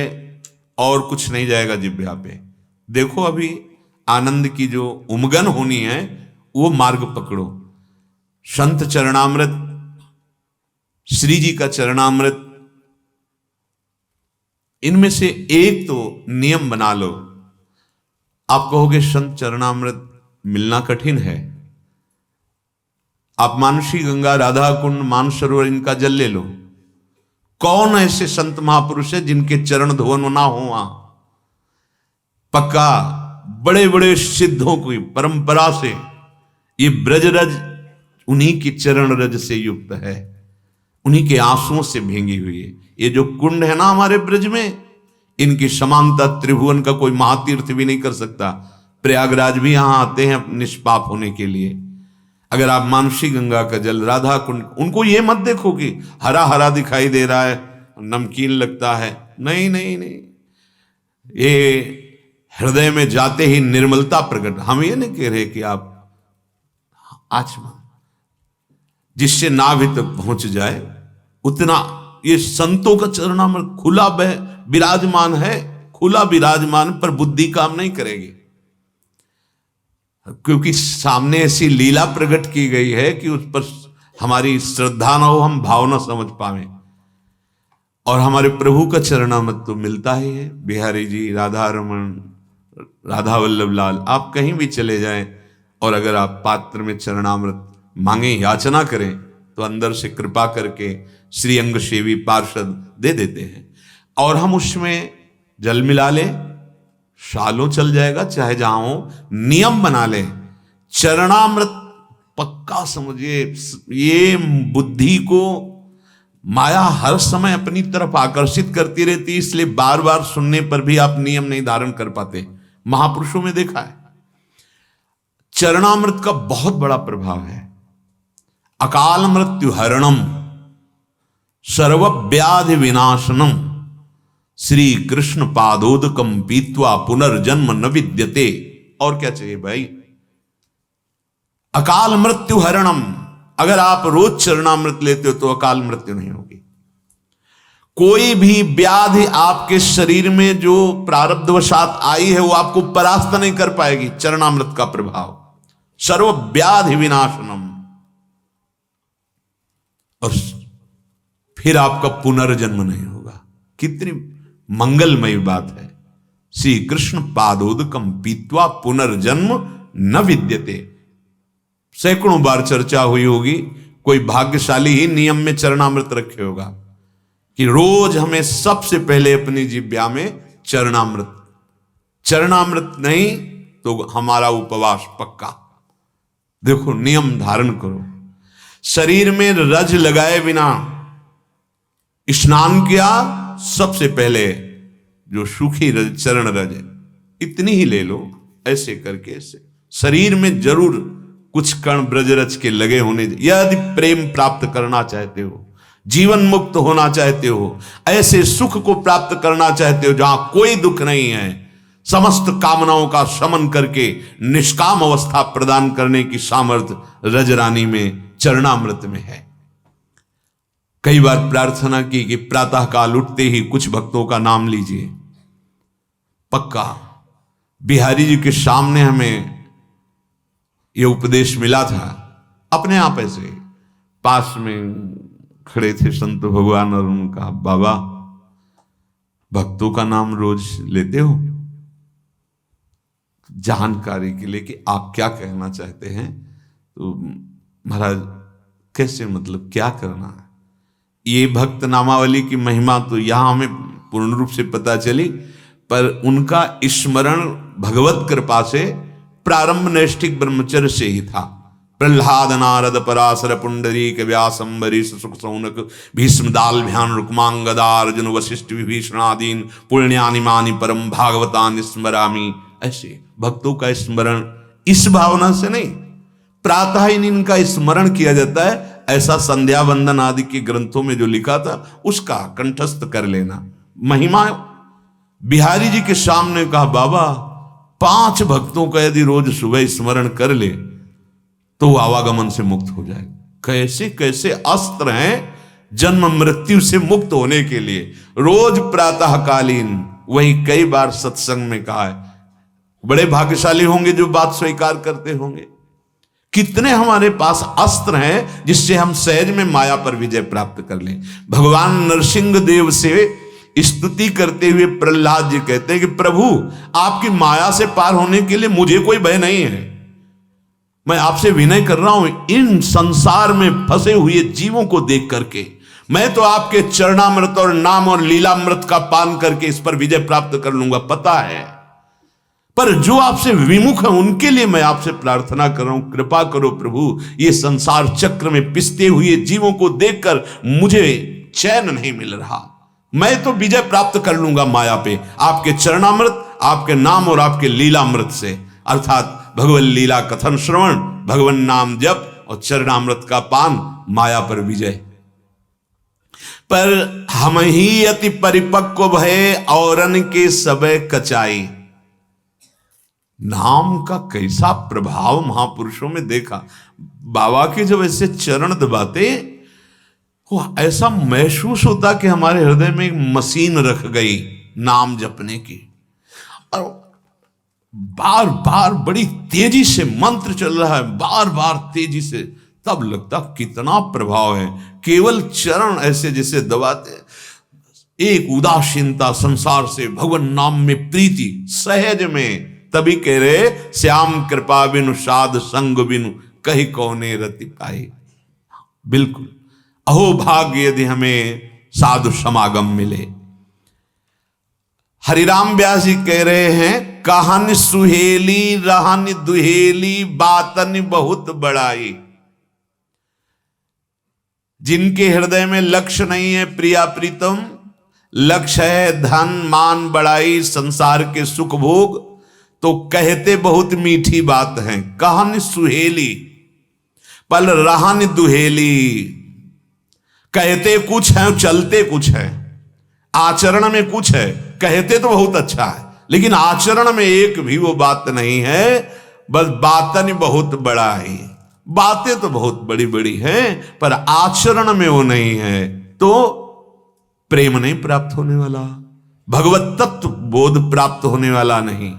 Speaker 1: और कुछ नहीं जाएगा जिह्वा पे? देखो, अभी आनंद की जो उमगन होनी है वो मार्ग पकड़ो। संत चरणामृत, श्री जी का चरणामृत, इनमें से एक तो नियम बना लो। आप कहोगे संत चरणामृत मिलना कठिन है, आप मानसी गंगा, राधा कुंड, मानसरोवर इनका जल ले लो। कौन ऐसे संत महापुरुष है जिनके चरण धोवन ना हो? वहां पक्का बड़े बड़े सिद्धों की परंपरा से ये ब्रजरज उन्हीं की चरण रज से युक्त है, उन्हीं के आंसुओं से भींगी हुई है। ये जो कुंड है ना हमारे ब्रज में, इनकी समानता त्रिभुवन का कोई महातीर्थ भी नहीं कर सकता। प्रयागराज भी यहां आते हैं निष्पाप होने के लिए। अगर आप मानसी गंगा का जल, राधा कुंड, उनको ये मत देखो कि हरा हरा दिखाई दे रहा है, नमकीन लगता है, नहीं, ये हृदय में जाते ही निर्मलता प्रकट। हम ये नहीं कह रहे कि आप आचमन जिससे नाभि तक पहुंच जाए उतना, ये संतों का चरणामृत खुला विराजमान है, खुला विराजमान, पर बुद्धि काम नहीं करेगी, क्योंकि सामने ऐसी लीला प्रकट की गई है कि उस पर हमारी श्रद्धा न हो, हम भावना समझ पाए। और हमारे प्रभु का चरणामृत तो मिलता ही है। बिहारी जी, राधा रमन, राधा वल्लभ लाल, आप कहीं भी चले जाएं और अगर आप पात्र में चरणामृत मांगे, याचना करें, तो अंदर से कृपा करके श्री अंग सेवी पार्षद दे देते हैं। और हम उसमें जल मिला लें, सालों चल जाएगा, चाहे जहां हो। नियम बना लें, चरणामृत पक्का समझिए। ये बुद्धि को माया हर समय अपनी तरफ आकर्षित करती रहती, इसलिए बार बार सुनने पर भी आप नियम नहीं धारण कर पाते। महापुरुषों में देखा है, चरणामृत का बहुत बड़ा प्रभाव है। अकाल मृत्यु हरणम सर्व व्याधि विनाशनम श्री कृष्ण पादोदकम पीत्वा पुनर्जन्म न विद्यते। और क्या चाहिए भाई? अकाल मृत्यु हरणम। अगर आप रोज चरणामृत लेते हो तो अकाल मृत्यु नहीं होगी। कोई भी व्याधि आपके शरीर में जो प्रारब्धवशात आई है वो आपको परास्त नहीं कर पाएगी, चरणामृत का प्रभाव। सर्व व्याधि विनाशनम। और फिर आपका पुनर्जन्म नहीं होगा। कितनी मंगलमयी बात है। श्री कृष्ण पादोदकम पीत्वा पुनर्जन्म न विद्यते। सैकड़ों बार चर्चा हुई होगी, कोई भाग्यशाली ही नियम में चरणामृत रखे होगा कि रोज हमें सबसे पहले अपनी जिह्वा में चरणामृत नहीं तो हमारा उपवास पक्का। देखो, नियम धारण करो। शरीर में रज लगाए बिना स्नान किया, सबसे पहले जो सूखी रज, चरण रज है, इतनी ही ले लो। ऐसे करके ऐसे शरीर में जरूर कुछ कण ब्रजरज के लगे होने। यदि प्रेम प्राप्त करना चाहते हो, जीवन मुक्त होना चाहते हो, ऐसे सुख को प्राप्त करना चाहते हो जहां कोई दुख नहीं है, समस्त कामनाओं का शमन करके निष्काम अवस्था प्रदान करने की सामर्थ्य रजरानी में, चरणामृत में है। कई बार प्रार्थना की कि प्रातः काल उठते ही कुछ भक्तों का नाम लीजिए। पक्का बिहारी जी के सामने हमें यह उपदेश मिला था। अपने आप ऐसे पास में खड़े थे संत भगवान और उनका, बाबा भक्तों का नाम रोज लेते हो? जानकारी के लिए कि आप क्या कहना चाहते हैं। तो महाराज कैसे, मतलब क्या करना है? ये भक्त नामावली की महिमा तो यहां हमें पूर्ण रूप से पता चली, पर उनका स्मरण भगवत कृपा से प्रारंभ नैष्ठिक ब्रह्मचर्य से ही था। प्रहलाद नारद पराशर पुंडरीक व्यास अम्बरीश सुख सौनक भीष्म दाल्भ्यान रुक्मांगदा अर्जुन वशिष्ठ विभीषणादीन पुण्यानि मानि परम भागवतानि स्मरामि। ऐसे भक्तों का स्मरण इस भावना से नहीं, प्रातः ही इनका स्मरण किया जाता है, ऐसा संध्या वंदन आदि के ग्रंथों में जो लिखा था उसका कंठस्थ कर लेना। महिमा बिहारी जी के सामने कहा, बाबा 5 भक्तों का यदि रोज सुबह स्मरण कर ले तो वो आवागमन से मुक्त हो जाए। कैसे कैसे अस्त्र हैं जन्म मृत्यु से मुक्त होने के लिए। रोज प्रातःकालीन, वही कई बार सत्संग में कहा है, बड़े भाग्यशाली होंगे जो बात स्वीकार करते होंगे। कितने हमारे पास अस्त्र हैं जिससे हम सहज में माया पर विजय प्राप्त कर लें। भगवान नरसिंह देव से स्तुति करते हुए प्रहलाद जी कहते हैं कि प्रभु आपकी माया से पार होने के लिए मुझे कोई भय नहीं है। मैं आपसे विनय कर रहा हूं, इन संसार में फंसे हुए जीवों को देख करके मैं तो आपके चरणामृत और नाम और लीलामृत का पान करके इस पर विजय प्राप्त कर लूंगा, पता है। पर जो आपसे विमुख है उनके लिए मैं आपसे प्रार्थना कर रहा हूं, कृपा करो प्रभु, ये संसार चक्र में पिसते हुए जीवों को देखकर मुझे चैन नहीं मिल रहा। मैं तो विजय प्राप्त कर लूंगा माया पे, आपके चरणामृत, आपके नाम और आपके लीलामृत से, अर्थात भगवत लीला कथन श्रवण, भगवान नाम जप और चरणामृत का पान, माया पर विजय। पर हम ही अति परिपक्व भये औरन के सबे कचाई। नाम का कैसा प्रभाव महापुरुषों में देखा। बाबा के जब ऐसे चरण दबाते वो ऐसा महसूस होता कि हमारे हृदय में एक मशीन रख गई नाम जपने की, और बार बार बड़ी तेजी से मंत्र चल रहा है, बार बार तेजी से, तब लगता कितना प्रभाव है। केवल चरण ऐसे जैसे दबाते, एक उदासीनता संसार से, भगवान नाम में प्रीति सहज में। तभी कह रहे श्याम कृपा बिनु साध संग बिनु कही कौने रति पाई। बिल्कुल, अहो भाग्य यदि हमें साधु समागम मिले। हरिराम व्यास जी कह रहे हैं, कहन सुहेली रहन दुहेली बातन बहुत बड़ाई। जिनके हृदय में लक्ष्य नहीं है प्रिया प्रीतम, लक्ष्य है धन मान बड़ाई संसार के सुख भोग, तो कहते बहुत मीठी बात है। कहन सुहेली पल रहन दुहेली, कहते कुछ है चलते कुछ है, आचरण में कुछ है। कहते तो बहुत अच्छा है लेकिन आचरण में एक भी वो बात नहीं है, बस बातन बहुत बड़ा है। बातें तो बहुत बड़ी बड़ी हैं पर आचरण में वो नहीं है, तो प्रेम नहीं प्राप्त होने वाला, भगवत तत्व बोध प्राप्त होने वाला नहीं।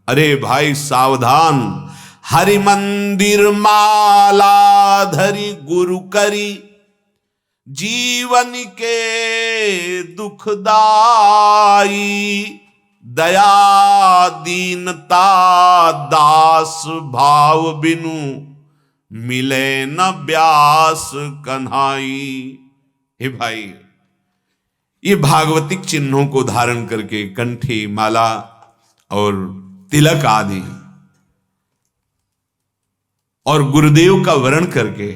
Speaker 1: अरे भाई सावधान, हरि मंदिर माला धरी गुरु करी, जीवन के दुखदाई, दया दीनता दास भाव बिनु, मिले न व्यास कन्हाई। हे भाई, ये भागवतिक चिन्हों को धारण करके कंठी माला और तिलक आदि और गुरुदेव का वर्ण करके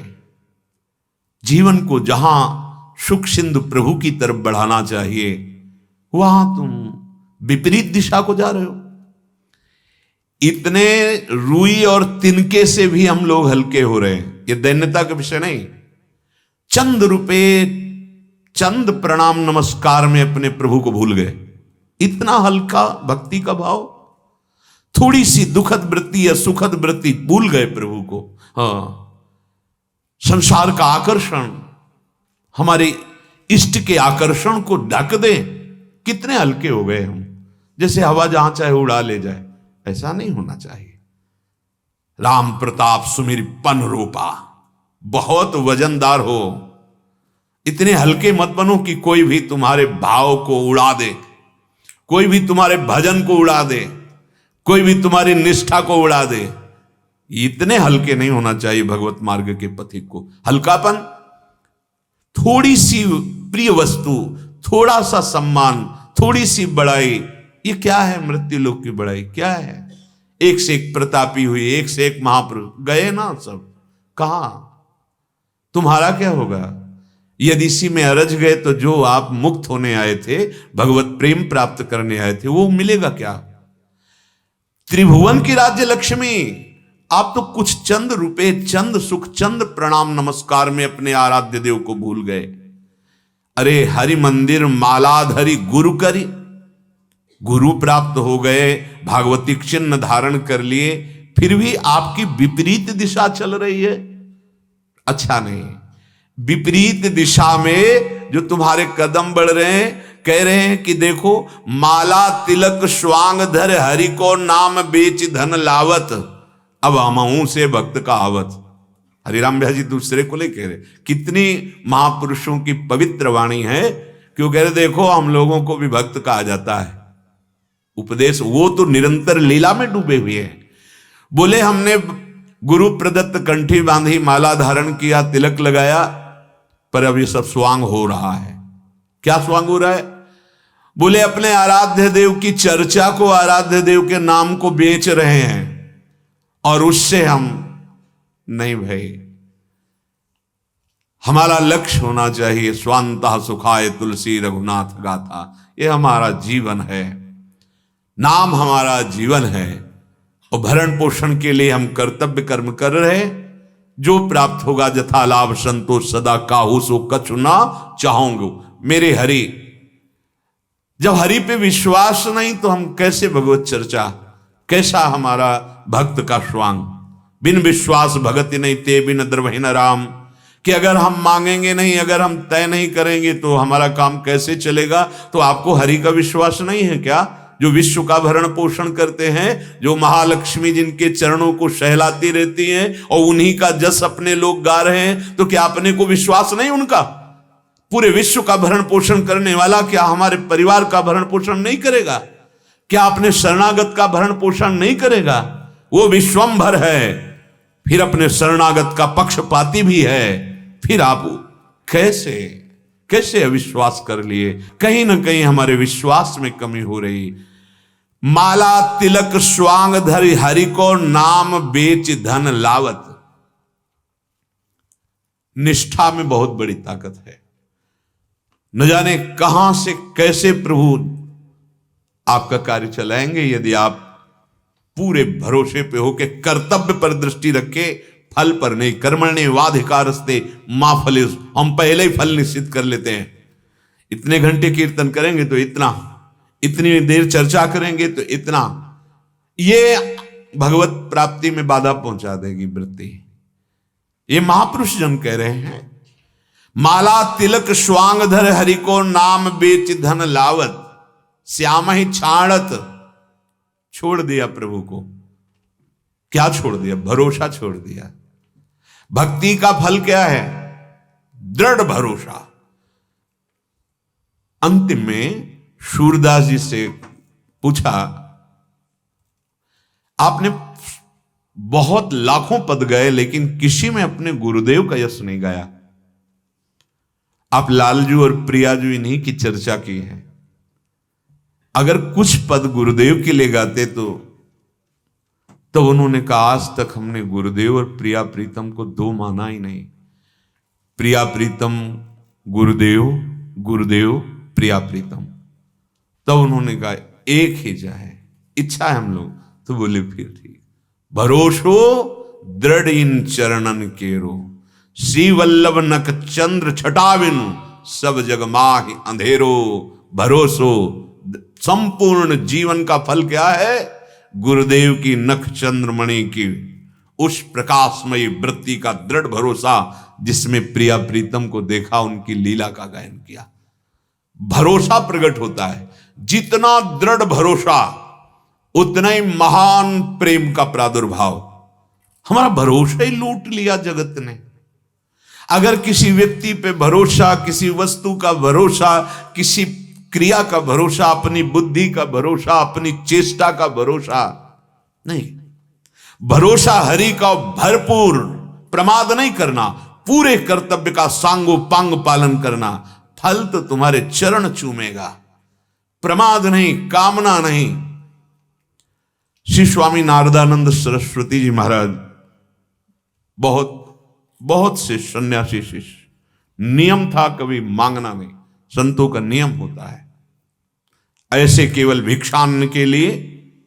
Speaker 1: जीवन को जहां सुख सिंधु प्रभु की तरफ बढ़ाना चाहिए, वहां तुम विपरीत दिशा को जा रहे हो। इतने रुई और तिनके से भी हम लोग हल्के हो रहे हैं। ये दैन्यता का विषय नहीं। चंद रुपए, चंद प्रणाम नमस्कार में अपने प्रभु को भूल गए। इतना हल्का भक्ति का भाव, थोड़ी सी दुखद वृत्ति या सुखद वृत्ति, भूल गए प्रभु को। हाँ, संसार का आकर्षण, हमारे इष्ट के आकर्षण को ढक दे। कितने हल्के हो गए हम, जैसे हवा जहां चाहे उड़ा ले जाए। ऐसा नहीं होना चाहिए। राम प्रताप सुमिर पन रूपा, बहुत वजनदार हो, इतने हल्के मत बनो कि कोई भी तुम्हारे भाव को उड़ा दे, कोई भी तुम्हारे भजन को उड़ा दे, कोई भी तुम्हारी निष्ठा को उड़ा दे। इतने हल्के नहीं होना चाहिए भगवत मार्ग के पथिक को। हल्कापन, थोड़ी सी प्रिय वस्तु, थोड़ा सा सम्मान, थोड़ी सी बड़ाई, ये क्या है? मृत्यु लोक की बड़ाई क्या है? एक से एक प्रतापी हुई, एक से एक महापुरुष गए ना सब, कहां? तुम्हारा क्या होगा? यदि इसी में अरज गए तो जो आप मुक्त होने आए थे, भगवत प्रेम प्राप्त करने आए थे, वो मिलेगा क्या? त्रिभुवन की राज्य लक्ष्मी, आप तो कुछ चंद रुपए, चंद सुख, चंद प्रणाम नमस्कार में अपने आराध्य देव को भूल गए। अरे हरि मंदिर मालाधरी गुरु करी, गुरु प्राप्त हो गए, भागवतिक चिन्ह धारण कर लिए, फिर भी आपकी विपरीत दिशा चल रही है। अच्छा नहीं। विपरीत दिशा में जो तुम्हारे कदम बढ़ रहे हैं, कह रहे हैं कि देखो, माला तिलक स्वांग धर हरि को नाम बेच धन लावत, अब हमहू से भक्त का आवत। हरिराम व्यास जी दूसरे को ले कह रहे, कितनी महापुरुषों की पवित्र वाणी है। क्यों कह रहे? देखो, हम लोगों को भी भक्त कहा जाता है। उपदेश, वो तो निरंतर लीला में डूबे हुए हैं। बोले हमने गुरु प्रदत्त कंठी बांधी, माला धारण किया, तिलक लगाया, पर अब ये सब स्वांग हो रहा है। क्या स्वांग हो रहा है? बोले अपने आराध्य देव की चर्चा को, आराध्य देव के नाम को बेच रहे हैं, और उससे हम नहीं भाई। हमारा लक्ष्य होना चाहिए स्वांतः सुखाय तुलसी रघुनाथ गाथा। ये हमारा जीवन है, नाम हमारा जीवन है, और भरण पोषण के लिए हम कर्तव्य कर्म कर रहे। जो प्राप्त होगा जथा लाभ संतोष सदा काहू सो कछु ना चाहोगे। मेरे हरि। जब हरि पे विश्वास नहीं तो हम कैसे भगवत चर्चा, कैसा हमारा भक्त का स्वांग। बिन विश्वास भगति नहीं ते बिन द्रवहि न राम, कि अगर हम मांगेंगे नहीं, अगर हम तय नहीं करेंगे तो हमारा काम कैसे चलेगा। तो आपको हरि का विश्वास नहीं है क्या, जो विश्व का भरण पोषण करते हैं, जो महालक्ष्मी जिनके चरणों को सहलाती रहती हैं और उन्हीं का जस अपने लोग गा रहे हैं, तो क्या अपने को विश्वास नहीं उनका। पूरे विश्व का भरण पोषण करने वाला क्या हमारे परिवार का भरण पोषण नहीं करेगा? क्या अपने शरणागत का भरण पोषण नहीं करेगा? वो विश्वंभर है, फिर अपने शरणागत का पक्षपाती भी है। फिर आप कैसे अविश्वास कर लिए? कहीं ना कहीं हमारे विश्वास में कमी हो रही। माला तिलक स्वांग धरि हरि को नाम बेच धन लावत। निष्ठा में बहुत बड़ी ताकत है। न जाने कहां से कैसे प्रभु आपका कार्य चलाएंगे, यदि आप पूरे भरोसे पे हो के कर्तव्य पर दृष्टि रखे, फल पर नहीं। कर्मण्येवाधिकारस्ते मा फलेषु, हम पहले ही फल निश्चित कर लेते हैं। इतने घंटे कीर्तन करेंगे तो इतना, इतनी देर चर्चा करेंगे तो इतना। ये भगवत प्राप्ति में बाधा पहुंचा देगी वृत्ति। ये महापुरुष जन कह रहे हैं, माला तिलक स्वांग धर हरि को नाम बेच धन लावत, श्याम ही छाड़त। छोड़ दिया प्रभु को। क्या छोड़ दिया? भरोसा छोड़ दिया। भक्ति का फल क्या है? दृढ़ भरोसा। अंतिम में सूरदास जी से पूछा, आपने बहुत लाखों पद गए लेकिन किसी में अपने गुरुदेव का यश नहीं गाया। आप लालजू और प्रियाजू इन्हीं की चर्चा की है। अगर कुछ पद गुरुदेव के लिए गाते तो उन्होंने कहा, आज तक हमने गुरुदेव और प्रिया प्रीतम को दो माना ही नहीं। प्रिया प्रीतम गुरुदेव, गुरुदेव प्रिया प्रीतम। तब उन्होंने कहा एक ही जाए, इच्छा है हम लोग। तो बोले फिर ठीक। भरोसो दृढ़ इन चरणन केरो, श्री वल्लभ नक चंद्र छटाविनु, सब जग माहि अंधेरो। भरोसो, संपूर्ण जीवन का फल क्या है? गुरुदेव की नख चंद्रमणि की उस प्रकाशमयी वृत्ति का दृढ़ भरोसा, जिसमें प्रिया प्रीतम को देखा, उनकी लीला का गायन किया। भरोसा प्रकट होता है। जितना दृढ़ भरोसा उतना ही महान प्रेम का प्रादुर्भाव। हमारा भरोसा ही लूट लिया जगत ने। अगर किसी व्यक्ति पे भरोसा, किसी वस्तु का भरोसा, किसी क्रिया का भरोसा, अपनी बुद्धि का भरोसा, अपनी चेष्टा का भरोसा नहीं, भरोसा हरि का भरपूर, प्रमाद नहीं करना, पूरे कर्तव्य का सांगो पांग पालन करना, फल तो तुम्हारे चरण चूमेगा। प्रमाद नहीं, कामना नहीं। श्री स्वामी नारदानंद सरस्वती जी महाराज बहुत से सन्यासी शिष्य, नियम था कभी मांगना नहीं। संतों का नियम होता है। ऐसे केवल भिक्षान्न के लिए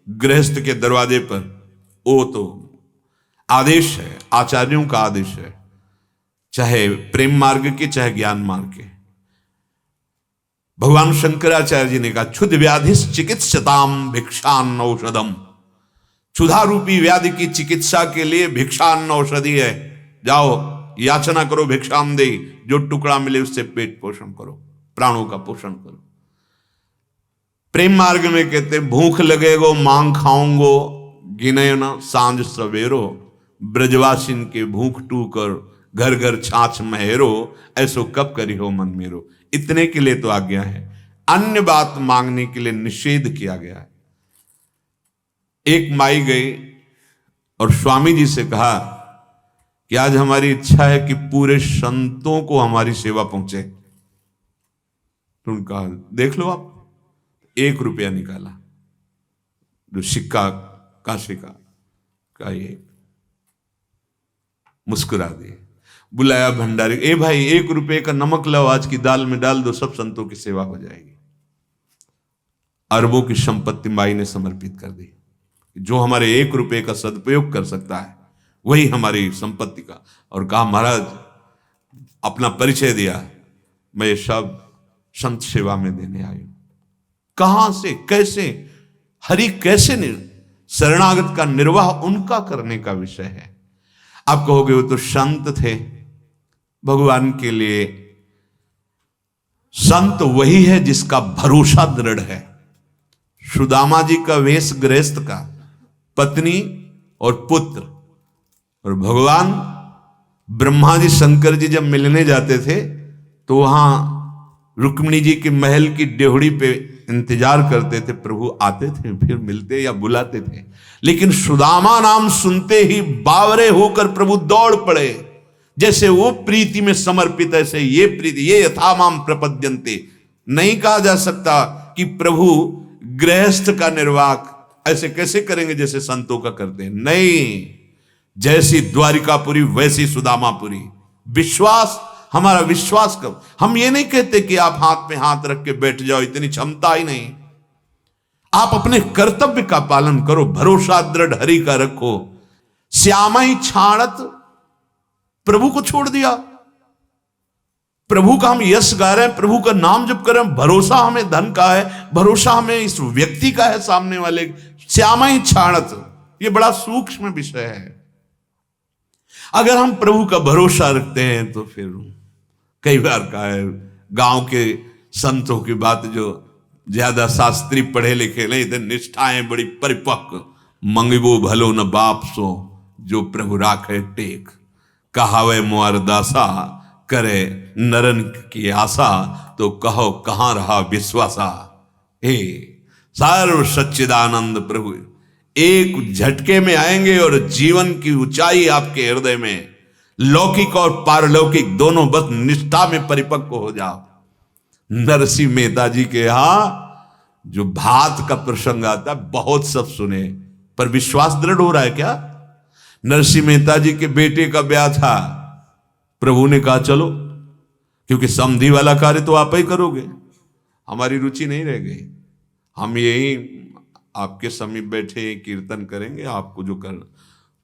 Speaker 1: गृहस्थ के दरवाजे पर, वो तो आदेश है, आचार्यों का आदेश है, चाहे प्रेम मार्ग के चाहे ज्ञान मार्ग के। भगवान शंकराचार्य जी ने कहा, क्षुध व्याधि चिकित्सताम भिक्षान्न औषधम। क्षुधा रूपी व्याधि की चिकित्सा के लिए भिक्षान्न औषधि है। जाओ याचना करो, भिक्षाम दे, जो टुकड़ा मिले उससे पेट पोषण करो, प्राणों का पोषण करो। प्रेम मार्ग में कहते भूख लगेगो मांग खाऊंगो, गिने न सांझ सवेरो। ब्रजवासिन के भूख टूकर, घर घर छाछ महेरो, ऐसो कब करी हो मन मेरो। इतने के लिए तो आज्ञा है, अन्य बात मांगने के लिए निषेध किया गया है। एक माई गई और स्वामी जी से कहा कि आज हमारी इच्छा है कि पूरे संतों को हमारी सेवा पहुंचे। तो उन्होंने कहा देख लो आप। 1 रुपया निकाला, जो सिक्का कांसे का ये मुस्कुरा दिए। बुलाया भंडारी, ए भाई 1 रुपये का नमक लाओ, आज की दाल में डाल दो, सब संतों की सेवा हो जाएगी। अरबों की संपत्ति माई ने समर्पित कर दी। जो हमारे 1 रुपये का सदुपयोग कर सकता है वही हमारी संपत्ति का। और कहा महाराज, अपना परिचय दिया, मैं सब संत सेवा में देने आए हो? कहां से, कैसे? हरि कैसे शरणागत का निर्वाह उनका करने का विषय है। आप कहोगे वो तो संत थे, भगवान के लिए संत वही है जिसका भरोसा दृढ़ है। सुदामा जी का वेश गृहस्थ का, पत्नी और पुत्र, और भगवान ब्रह्मा जी शंकर जी जब मिलने जाते थे तो वहां रुक्मिणी जी के महल की डेहड़ी पे इंतजार करते थे, प्रभु आते थे फिर मिलते या बुलाते थे। लेकिन सुदामा नाम सुनते ही बावरे होकर प्रभु दौड़ पड़े। जैसे वो प्रीति में समर्पित, ऐसे ये प्रीति, ये यथा माम प्रपद्यन्ते। नहीं कहा जा सकता कि प्रभु गृहस्थ का निर्वाह ऐसे कैसे करेंगे जैसे संतों का करते हैं। नहीं, जैसी द्वारिकापुरी वैसी सुदामापुरी। विश्वास, हमारा विश्वास कब, हम ये नहीं कहते कि आप हाथ में हाथ रख के बैठ जाओ, इतनी क्षमता ही नहीं। आप अपने कर्तव्य का पालन करो, भरोसा दृढ़ हरि का रखो। श्यामा ही छाणत, प्रभु को छोड़ दिया। प्रभु का हम यश गा रहे हैं, प्रभु का नाम जप कर रहे हैं, भरोसा हमें धन का है, भरोसा हमें इस व्यक्ति का है सामने वाले। श्यामा ही छाणत, ये बड़ा सूक्ष्म विषय है। अगर हम प्रभु का भरोसा रखते हैं तो फिर कई बार कहा है, गांव के संतों की बात, जो ज्यादा शास्त्री पढ़े लिखे नहीं थे, निष्ठाएं बड़ी परिपक्व, मंगबो भलो न बाप सो जो प्रभु राखे टेक, कहावे मोर दासा करे नरन की आशा, तो कहो कहां रहा विश्वासा। हे सर्व सच्चिदानंद प्रभु एक झटके में आएंगे और जीवन की ऊंचाई आपके हृदय में, लौकिक और पारलौकिक दोनों, बस निष्ठा में परिपक्व हो जाओ। नरसिंह मेहता जी के यहां जो भात का प्रसंग आता है, बहुत सब सुने, पर विश्वास दृढ़ हो रहा है क्या? नरसिंह मेहता जी के बेटे का ब्याह था, प्रभु ने कहा चलो, क्योंकि समधी वाला कार्य तो आप ही करोगे, हमारी रुचि नहीं रह गई, हम यही आपके समीप बैठे कीर्तन करेंगे, आपको जो करना।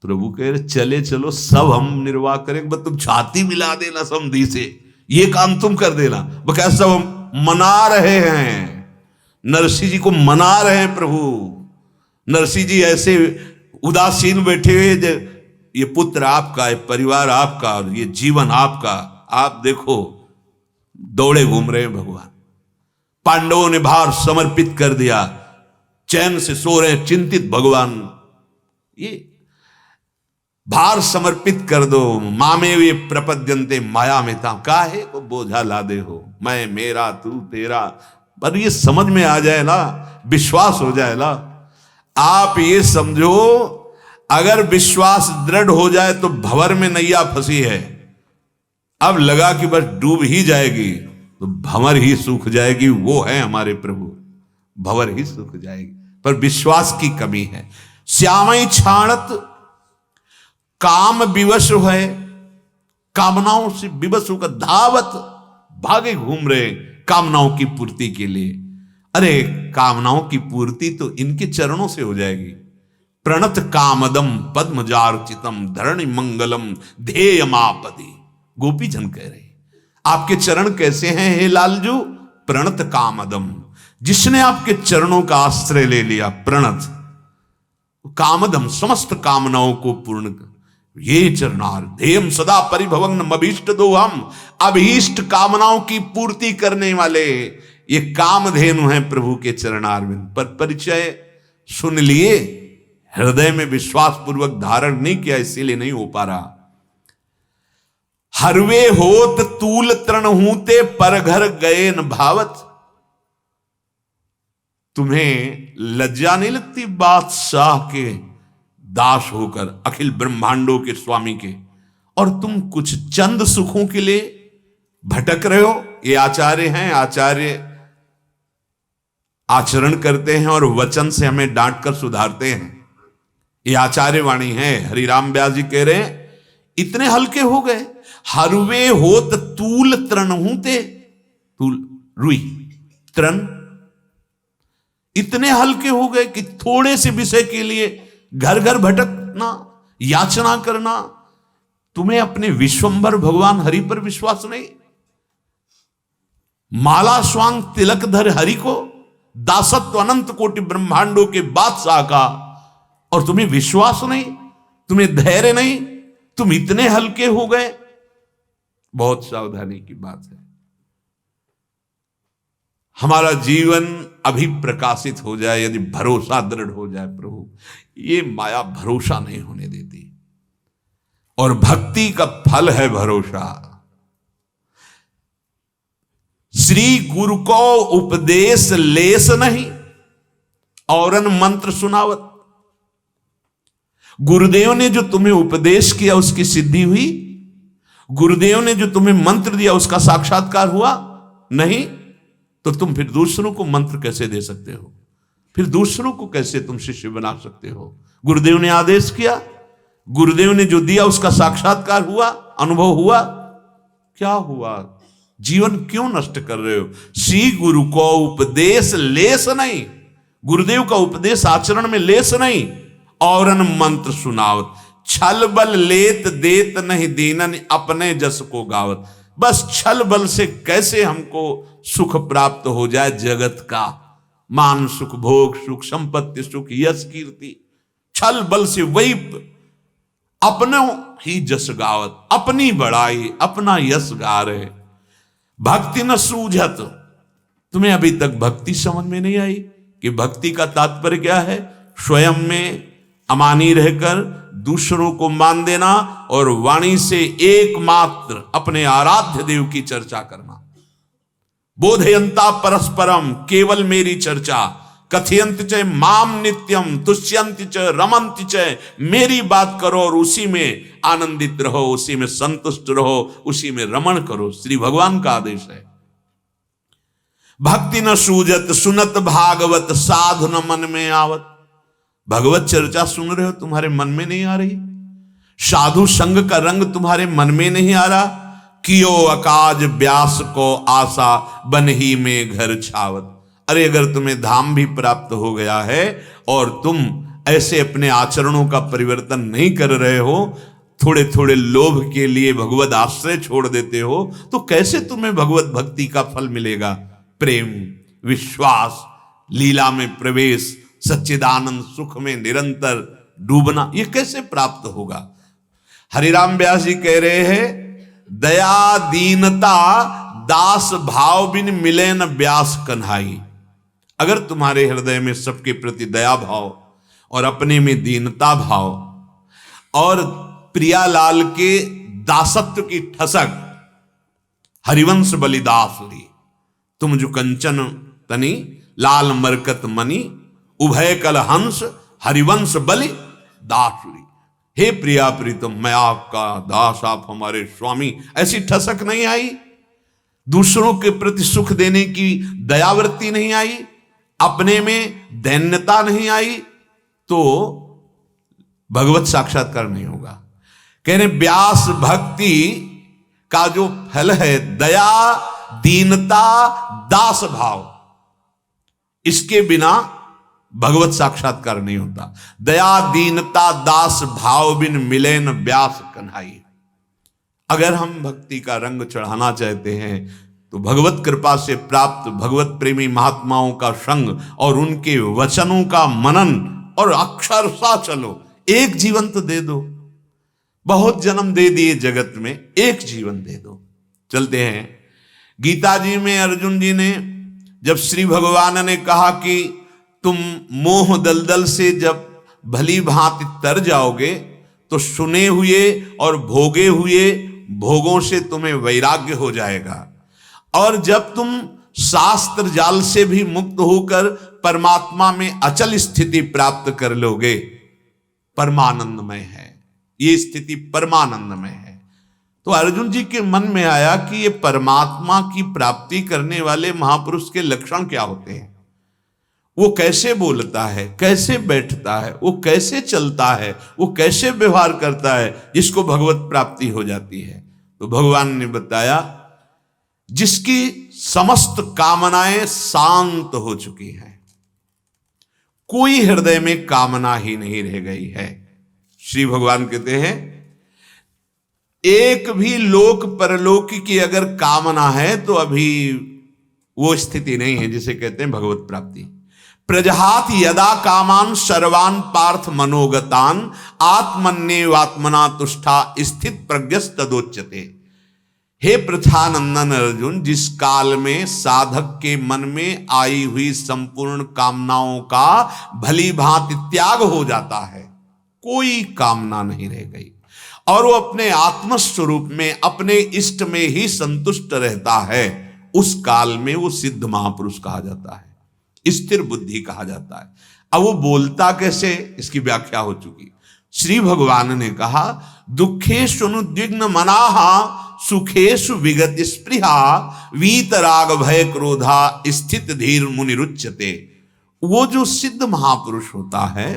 Speaker 1: प्रभु कह रहे चले चलो, सब हम निर्वाह करेंगे, बस तुम छाती मिला देना समधी से, ये काम तुम कर देना। बकाया सब हम मना रहे हैं, नरसिंह जी को मना रहे हैं प्रभु। नरसिंह जी ऐसे उदासीन बैठे हुए, ये पुत्र आपका, ये परिवार आपका, और ये जीवन आपका, आप देखो दौड़े घूम रहे हैं भगवान। पांडवों ने भार समर्पित कर दिया, चैन से सो रहे हैं चिंतित भगवान। ये भार समर्पित कर दो, मामे वे प्रपद्यन्ते माया में था, काहे को बोझा लादे हो, मैं मेरा तू तेरा। पर ये समझ में आ जाए ना, विश्वास हो जाए ना, आप ये समझो अगर विश्वास दृढ़ हो जाए तो भंवर में नैया फंसी है, अब लगा कि बस डूब ही जाएगी, तो भंवर ही सूख जाएगी। वो है हमारे प्रभु, भंवर ही सूख जाएगी, पर विश्वास की कमी है। श्यामई छाणत, काम विवश है, कामनाओं से विवश होकर धावत, भागे घूम रहे कामनाओं की पूर्ति के लिए। अरे कामनाओं की पूर्ति तो इनके चरणों से हो जाएगी। प्रणत कामदम पद्मजार्चितम धरणि मंगलम ध्येयमापति, गोपी जन कह रहे आपके चरण कैसे हैं हे लालजू? प्रणत कामदम, जिसने आपके चरणों का आश्रय ले लिया, प्रणत कामदम, समस्त कामनाओं को पूर्ण कर, ये चरणार ध्येयम सदा परिभवं अभीष्ट दो, हम अभीष्ट कामनाओं की पूर्ति करने वाले ये कामधेनु हैं प्रभु के चरणारविंद। पर परिचय सुन लिए, हृदय में विश्वास पूर्वक धारण नहीं किया, इसीलिए नहीं हो पा रहा। हरवे होत तूल तृण हूते, पर घर गए न भावत। तुम्हें लज्जा नहीं लगती बादशाह के दास होकर, अखिल ब्रह्मांडों के स्वामी के, और तुम कुछ चंद सुखों के लिए भटक रहे हो? ये आचार्य हैं, आचार्य आचरण करते हैं और वचन से हमें डांट कर सुधारते हैं। ये आचार्य वाणी है। हरिराम व्यास जी कह रहे हैं इतने हल्के हो गए, हरवे होत तूल तृण हूते, तूल रुई तृण, इतने हल्के हो गए कि थोड़े से विषय के लिए घर घर भटकना, याचना करना। तुम्हें अपने विश्वंभर भगवान हरि पर विश्वास नहीं? माला स्वांग तिलकधर हरि को, दासत्व अनंत कोटि ब्रह्मांडों के बादशाह का, और तुम्हें विश्वास नहीं, तुम्हें धैर्य नहीं, तुम इतने हल्के हो गए। बहुत सावधानी की बात है। हमारा जीवन अभी प्रकाशित हो जाए यदि भरोसा दृढ़ हो जाए। प्रभु, ये माया भरोसा नहीं होने देती, और भक्ति का फल है भरोसा। श्री गुरु को उपदेश लेस नहीं, औरन मंत्र सुनावत। गुरुदेव ने जो तुम्हें उपदेश किया उसकी सिद्धि हुई? गुरुदेव ने जो तुम्हें मंत्र दिया उसका साक्षात्कार हुआ? नहीं। तो तुम फिर दूसरों को मंत्र कैसे दे सकते हो? फिर दूसरों को कैसे तुम शिष्य बना सकते हो? गुरुदेव ने आदेश किया, गुरुदेव ने जो दिया उसका साक्षात्कार हुआ, अनुभव हुआ? क्या हुआ? जीवन क्यों नष्ट कर रहे हो? श्री गुरु को उपदेश लेस नहीं, गुरुदेव का उपदेश आचरण में लेस नहीं, औरन मंत्र सुनावत। छल बल लेत देत नहीं दीनन, अपने जस को गावत। बस छल बल से कैसे हमको सुख प्राप्त हो जाए जगत का, मान सुख, भोग सुख, संपत्ति सुख, यश कीर्ति, छल बल से वही अपना ही जस गावत, अपनी बड़ाई, अपना यश गा रहे। भक्ति न सूझत। तुम्हें अभी तक भक्ति समझ में नहीं आई कि भक्ति का तात्पर्य क्या है? स्वयं में अमानी रहकर दूसरों को मान देना और वाणी से एकमात्र अपने आराध्य देव की चर्चा करना। बोधयंता परस्परम, केवल मेरी चर्चा। कथयंत च माम नित्यम, तुष्यंत च रमंत च। मेरी बात करो और उसी में आनंदित रहो, उसी में संतुष्ट रहो, उसी में रमण करो। श्री भगवान का आदेश है। भक्ति न सूझत सुनत भागवत, साधु न मन में आवत। भगवत चर्चा सुन रहे हो, तुम्हारे मन में नहीं आ रही? साधु संग का रंग तुम्हारे मन में नहीं आ रहा? कियो अकाज व्यास को आशा, बन ही में घर छावत। अरे अगर तुम्हें धाम भी प्राप्त हो गया है और तुम ऐसे अपने आचरणों का परिवर्तन नहीं कर रहे हो, थोड़े थोड़े लोभ के लिए भगवत आश्रय छोड़ देते हो, तो कैसे तुम्हें भगवत भक्ति का फल मिलेगा? प्रेम, विश्वास, लीला में प्रवेश, सच्चिदानंद सुख में निरंतर डूबना, ये कैसे प्राप्त होगा? हरिराम व्यास जी कह रहे हैं, दया दीनता दास भाव बिन मिले न व्यास कन्हाई। अगर तुम्हारे हृदय में सबके प्रति दया भाव और अपने में दीनता भाव और प्रियालाल के दासत्व की ठसक, हरिवंश बलिदास ली, तुम जो कंचन तनी लाल मरकत मनी, उभय कल हंस हरिवंश बलि दास ली। हे प्रिया प्रीतम, मैं आपका दास, आप हमारे स्वामी, ऐसी ठसक नहीं आई? दूसरों के प्रति सुख देने की दयावृत्ति नहीं आई? अपने में दैन्यता नहीं आई? तो भगवत साक्षात्कार नहीं होगा। कहने व्यास भक्ति का जो फल है दया, दीनता, दास भाव, इसके बिना भगवत साक्षात्कार नहीं होता। दया दीनता दास भाव बिन मिले न व्यास कन्हाई। अगर हम भक्ति का रंग चढ़ाना चाहते हैं तो भगवत कृपा से प्राप्त भगवत प्रेमी महात्माओं का संग और उनके वचनों का मनन और अक्षरशः चलो। एक जीवन तो दे दो, बहुत जन्म दे दिए जगत में, एक जीवन दे दो। चलते हैं गीता जी में अर्जुन जी ने जब श्री भगवान ने कहा कि तुम मोह दलदल से जब भली भांति तर जाओगे तो सुने हुए और भोगे हुए भोगों से तुम्हें वैराग्य हो जाएगा, और जब तुम शास्त्र जाल से भी मुक्त होकर परमात्मा में अचल स्थिति प्राप्त कर लोगे, परमानंदमय है ये स्थिति, परमानंदमय है। तो अर्जुन जी के मन में आया कि ये परमात्मा की प्राप्ति करने वाले महापुरुष के लक्षण क्या होते हैं, वो कैसे बोलता है, कैसे बैठता है, वो कैसे चलता है, वो कैसे व्यवहार करता है जिसको भगवत प्राप्ति हो जाती है। तो भगवान ने बताया जिसकी समस्त कामनाएं शांत हो चुकी हैं, कोई हृदय में कामना ही नहीं रह गई है। श्री भगवान कहते हैं एक भी लोक परलोक की अगर कामना है तो अभी वो स्थिति नहीं है जिसे कहते हैं भगवत प्राप्ति। प्रजहात यदा कामान सर्वान पार्थ मनोगतान आत्मन्येवात्मना तुष्टा स्थित प्रज्ञस्तदोच्यते। हे पृथानंदन अर्जुन, जिस काल में साधक के मन में आई हुई संपूर्ण कामनाओं का भली भांति त्याग हो जाता है, कोई कामना नहीं रह गई, और वो अपने आत्मस्वरूप में अपने इष्ट में ही संतुष्ट रहता है, उस काल में वो सिद्ध महापुरुष कहा जाता है, स्थिर बुद्धि कहा जाता है। अब वो बोलता कैसे, इसकी व्याख्या हो चुकी। श्री भगवान ने कहा, दुखेषु अनुद्विग्न मनाहा सुखेषु विगत स्पृहा वीतराग भय क्रोधा स्थित धीर मुनिरुच्यते। वो जो सिद्ध महापुरुष होता है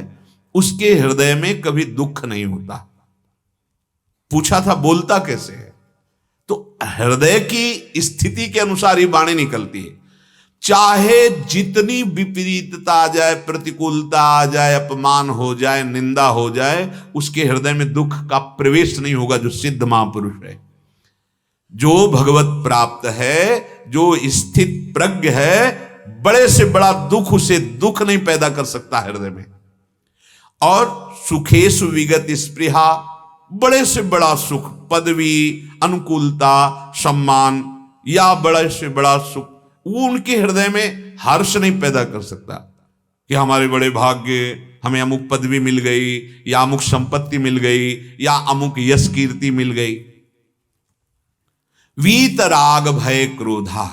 Speaker 1: उसके हृदय में कभी दुख नहीं होता। पूछा था बोलता कैसे है, तो हृदय की स्थिति के अनुसार ही वाणी निकलती है। चाहे जितनी विपरीतता आ जाए, प्रतिकूलता आ जाए, अपमान हो जाए, निंदा हो जाए, उसके हृदय में दुख का प्रवेश नहीं होगा। जो सिद्ध महापुरुष है, जो भगवत प्राप्त है, जो स्थित प्रज्ञ है, बड़े से बड़ा दुख उसे दुख नहीं पैदा कर सकता हृदय में। और सुखेषु विगत स्पृहा, बड़े से बड़ा सुख, पदवी, अनुकूलता, सम्मान या बड़े से बड़ा सुख, वो उनके हृदय में हर्ष नहीं पैदा कर सकता कि हमारे बड़े भाग्य, हमें अमुक पदवी मिल गई, या अमुक संपत्ति मिल गई, या अमुक यश कीर्ति मिल गई। वीतराग भय क्रोधा,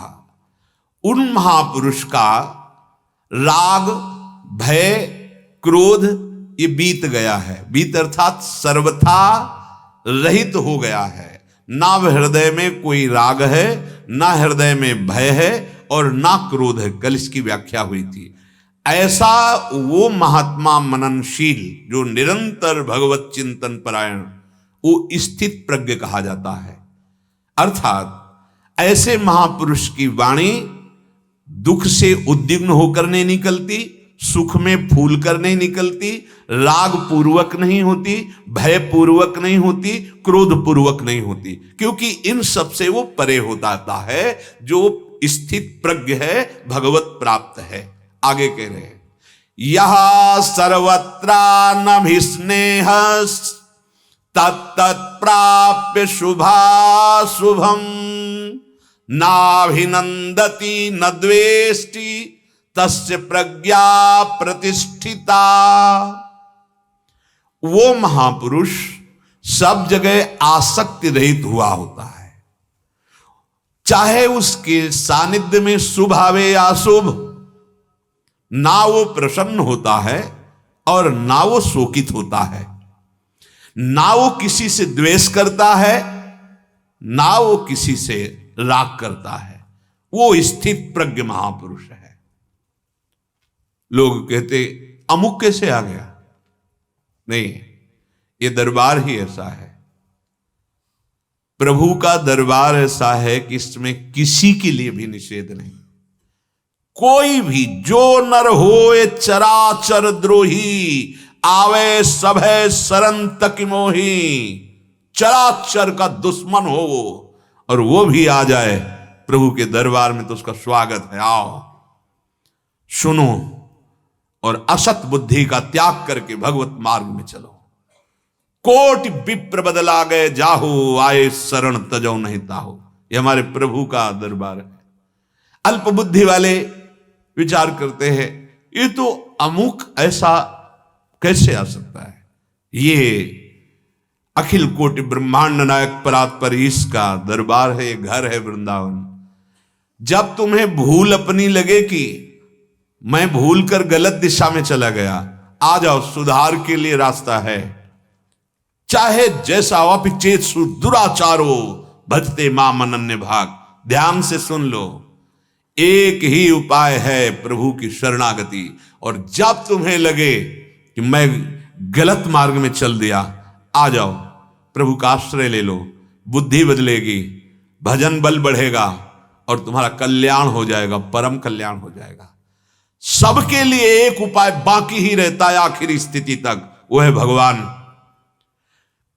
Speaker 1: उन महापुरुष का राग, भय, क्रोध ये बीत गया है। बीत अर्थात सर्वथा रहित हो गया है। ना हृदय में कोई राग है, ना हृदय में भय है, और ना क्रोध है। कल इसकी व्याख्या हुई थी। ऐसा वो महात्मा मननशील जो निरंतर भगवत चिंतन परायण, वो स्थित प्रज्ञ कहा जाता है। अर्थात ऐसे महापुरुष की वाणी दुख से उद्विग्न होकर नहीं निकलती, सुख में फूल कर नहीं निकलती, राग पूर्वक नहीं होती, भय पूर्वक नहीं होती, क्रोध पूर्वक नहीं होती, क्योंकि इन सब से वो परे होता है। जो स्थित प्रज्ञ है, भगवत प्राप्त है। आगे कह रहे हैं, यह सर्वत्रानभिस्नेह तत्तत्प्राप्य शुभाशुभम नाभिनंदति न द्वेष्टि तस्य प्रज्ञा प्रतिष्ठिता। वो महापुरुष सब जगह आसक्ति रहित हुआ होता है, चाहे उसके सानिध्य में शुभ आवे या अशुभ, ना वो प्रसन्न होता है और ना वो शोकित होता है, ना वो किसी से द्वेष करता है, ना वो किसी से राग करता है। वो स्थित प्रज्ञ महापुरुष है। लोग कहते अमुक कैसे आ गया, नहीं, ये दरबार ही ऐसा है। प्रभु का दरबार ऐसा है कि इसमें किसी के लिए भी निषेध नहीं। कोई भी जो नर होए चराचर द्रोही, आवे सभय शरण तक मोही। चराचर का दुश्मन हो वो, और वो भी आ जाए प्रभु के दरबार में तो उसका स्वागत है। आओ सुनो, और असत बुद्धि का त्याग करके भगवत मार्ग में चलो। कोटि विप्र बदला गए जाहो, आए शरण तजो नहीं ताहो। ये हमारे प्रभु का दरबार है। अल्प बुद्धि वाले विचार करते हैं, ये तो अमुक ऐसा कैसे आ सकता है। ये अखिल कोटि ब्रह्मांड नायक परात्पर ईश का दरबार है, ये घर है वृंदावन। जब तुम्हें भूल अपनी लगे कि मैं भूल कर गलत दिशा में चला गया, आ जाओ, सुधार के लिए रास्ता है। चाहे जैसा अपिचेत दुराचारो भजते माम अनन्य भाग। ध्यान से सुन लो, एक ही उपाय है, प्रभु की शरणागति। और जब तुम्हें लगे कि मैं गलत मार्ग में चल दिया, आ जाओ, प्रभु का आश्रय ले लो, बुद्धि बदलेगी, भजन बल बढ़ेगा और तुम्हारा कल्याण हो जाएगा, परम कल्याण हो जाएगा। सबके लिए एक उपाय बाकी ही रहता है आखिरी स्थिति तक, वो है भगवान।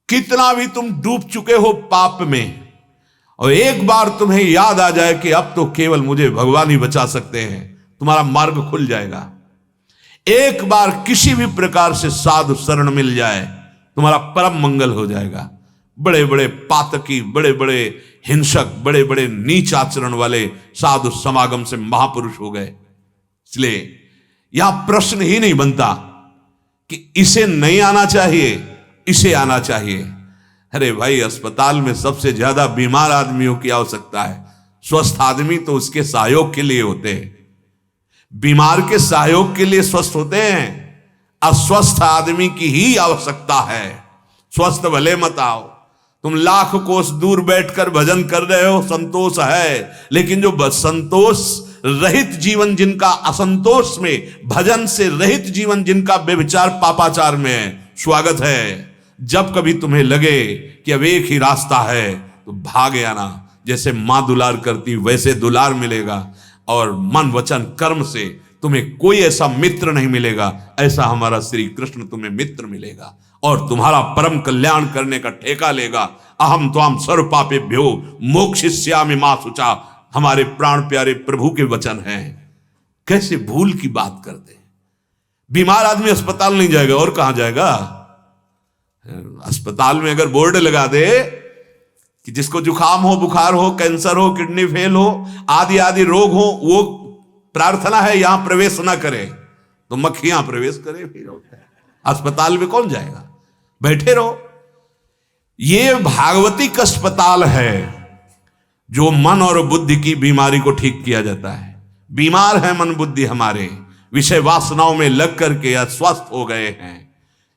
Speaker 1: कितना भी तुम डूब चुके हो पाप में, और एक बार तुम्हें याद आ जाए कि अब तो केवल मुझे भगवान ही बचा सकते हैं, तुम्हारा मार्ग खुल जाएगा। एक बार किसी भी प्रकार से साधु शरण मिल जाए, तुम्हारा परम मंगल हो जाएगा। बड़े बड़े पातकी, बड़े बड़े हिंसक, बड़े बड़े नीच आचरण वाले साधु समागम से महापुरुष हो गए। इसलिए यहां प्रश्न ही नहीं बनता कि इसे नहीं आना चाहिए, इसे आना चाहिए। अरे भाई, अस्पताल में सबसे ज्यादा बीमार आदमियों की आवश्यकता है। स्वस्थ आदमी तो उसके सहयोग के लिए होते हैं, बीमार के सहयोग के लिए स्वस्थ होते हैं। अस्वस्थ आदमी की ही आवश्यकता है। स्वस्थ भले मत आओ, तुम लाख कोस दूर बैठकर भजन कर रहे हो, संतोष है, लेकिन जो संतोष रहित जीवन जिनका, असंतोष में भजन से रहित जीवन जिनका व्यभिचार पापाचार में है, स्वागत है। जब कभी तुम्हें लगे कि अब एक ही रास्ता है तो भाग आना। जैसे मां दुलार करती वैसे दुलार मिलेगा, और मन वचन कर्म से तुम्हें कोई ऐसा मित्र नहीं मिलेगा, ऐसा हमारा श्री कृष्ण तुम्हें मित्र मिलेगा और तुम्हारा परम कल्याण करने का ठेका लेगा। अहम त्वाम सर्व पापेभ्यो मोक्षयिष्यामि मा शुचा, हमारे प्राण प्यारे प्रभु के वचन हैं। कैसे भूल की बात करते हैं। बीमार आदमी अस्पताल नहीं जाएगा और कहां जाएगा? अस्पताल में अगर बोर्ड लगा दे कि जिसको जुकाम हो, बुखार हो, कैंसर हो, किडनी फेल हो, आदि आदि रोग हो, वो प्रार्थना है यहां प्रवेश ना करे, तो मक्खियां प्रवेश करे। फिर अस्पताल में कौन जाएगा? बैठे रहो। ये भागवतिक अस्पताल है जो मन और बुद्धि की बीमारी को ठीक किया जाता है। बीमार है मन बुद्धि हमारे, विषय वासनाओं में लग करके अस्वस्थ हो गए हैं,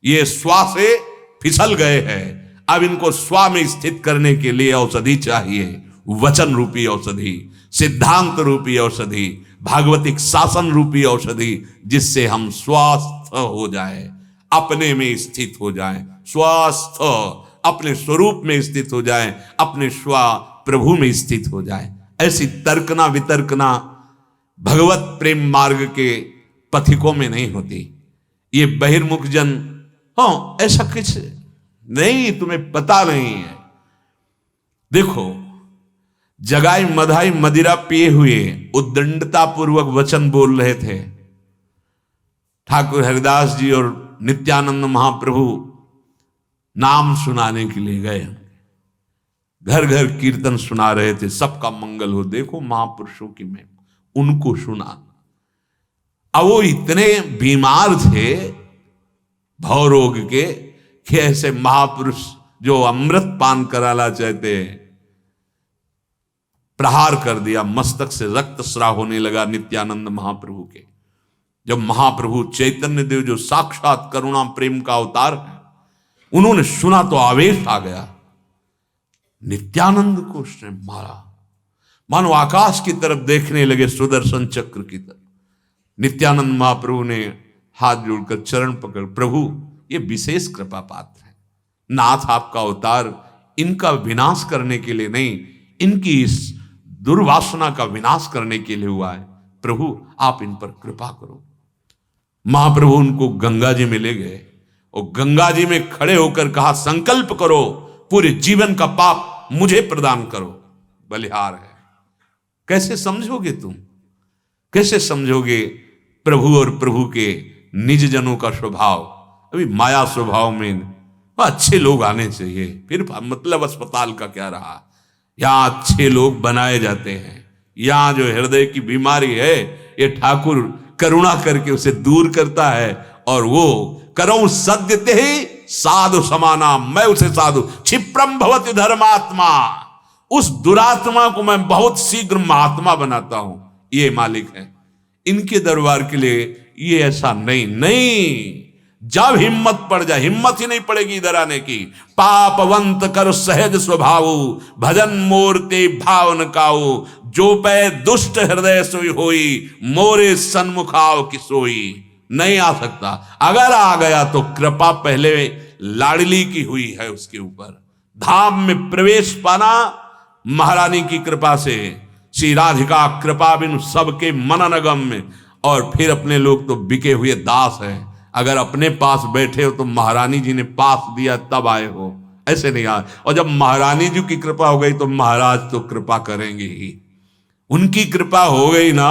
Speaker 1: ये स्वा से फिसल गए हैं। अब इनको स्वा में स्थित करने के लिए औषधि चाहिए, वचन रूपी औषधि, सिद्धांत रूपी औषधि, भागवतिक शासन रूपी औषधि, जिससे हम स्वस्थ हो जाए, अपने में स्थित हो जाए, स्वस्थ अपने स्वरूप में स्थित हो जाए, अपने स्वा प्रभु में स्थित हो जाए। ऐसी तर्कना वितर्कना भगवत प्रेम मार्ग के पथिकों में नहीं होती। ये बहिर्मुख जन, हाँ ऐसा कुछ नहीं, तुम्हें पता नहीं है। देखो, जगाई मधाई मदिरा पिए हुए उद्दंडता पूर्वक वचन बोल रहे थे। ठाकुर हरिदास जी और नित्यानंद महाप्रभु नाम सुनाने के लिए गए, घर घर कीर्तन सुना रहे थे, सबका मंगल हो। देखो महापुरुषों की मैं उनको सुना। अब वो इतने बीमार थे भव रोग के कि ऐसे महापुरुष जो अमृत पान कराना चाहते, प्रहार कर दिया, मस्तक से रक्त स्राव होने लगा नित्यानंद महाप्रभु के। जब महाप्रभु चैतन्य देव जो साक्षात करुणा प्रेम का अवतार है, उन्होंने सुना तो आवेश आ गया। नित्यानंद को उसने मारा, मानो आकाश की तरफ देखने लगे, सुदर्शन चक्र की तरफ। नित्यानंद महाप्रभु ने हाथ जोड़कर चरण पकड़, प्रभु ये विशेष कृपा पात्र है, नाथ आपका अवतार इनका विनाश करने के लिए नहीं, इनकी इस दुर्वासना का विनाश करने के लिए हुआ है। प्रभु आप इन पर कृपा करो। महाप्रभु उनको गंगा जी में ले गए और गंगा जी में खड़े होकर कहा, संकल्प करो, पूरे जीवन का पाप मुझे प्रदान करो। बलिहार है। कैसे समझोगे तुम? कैसे समझोगे प्रभु और प्रभु के निज जनों का स्वभाव? अभी माया स्वभाव में अच्छे लोग आने चाहिए, फिर मतलब अस्पताल का क्या रहा। यहां अच्छे लोग बनाए जाते हैं। यहां जो हृदय की बीमारी है, ये ठाकुर करुणा करके उसे दूर करता है। और वो करऊं सद्यते ही साधु समाना, मैं उसे साधु, क्षिप्रम भवति धर्मात्मा, उस दुरात्मा को मैं बहुत शीघ्र महात्मा बनाता हूं। ये मालिक है। इनके दरबार के लिए ये ऐसा नहीं। जब हिम्मत पड़ जाए, हिम्मत ही नहीं पड़ेगी इधर आने की। पापवंत कर सहज स्वभाव, भजन मूर्ति भावन काऊ, जो पै दुष्ट हृदय सोई होई, मोरे सन्मुखाव की सोई। नहीं आ सकता। अगर आ गया तो कृपा पहले लाडली की हुई है उसके ऊपर। धाम में प्रवेश पाना महारानी की कृपा से, श्री राधिका कृपा बिन सबके मनन गम्य। और फिर अपने लोग तो बिके हुए दास हैं। अगर अपने पास बैठे हो तो महारानी जी ने पास दिया तब आए हो, ऐसे नहीं आ। और जब महारानी जी की कृपा हो गई तो महाराज तो कृपा करेंगे ही। उनकी कृपा हो गई ना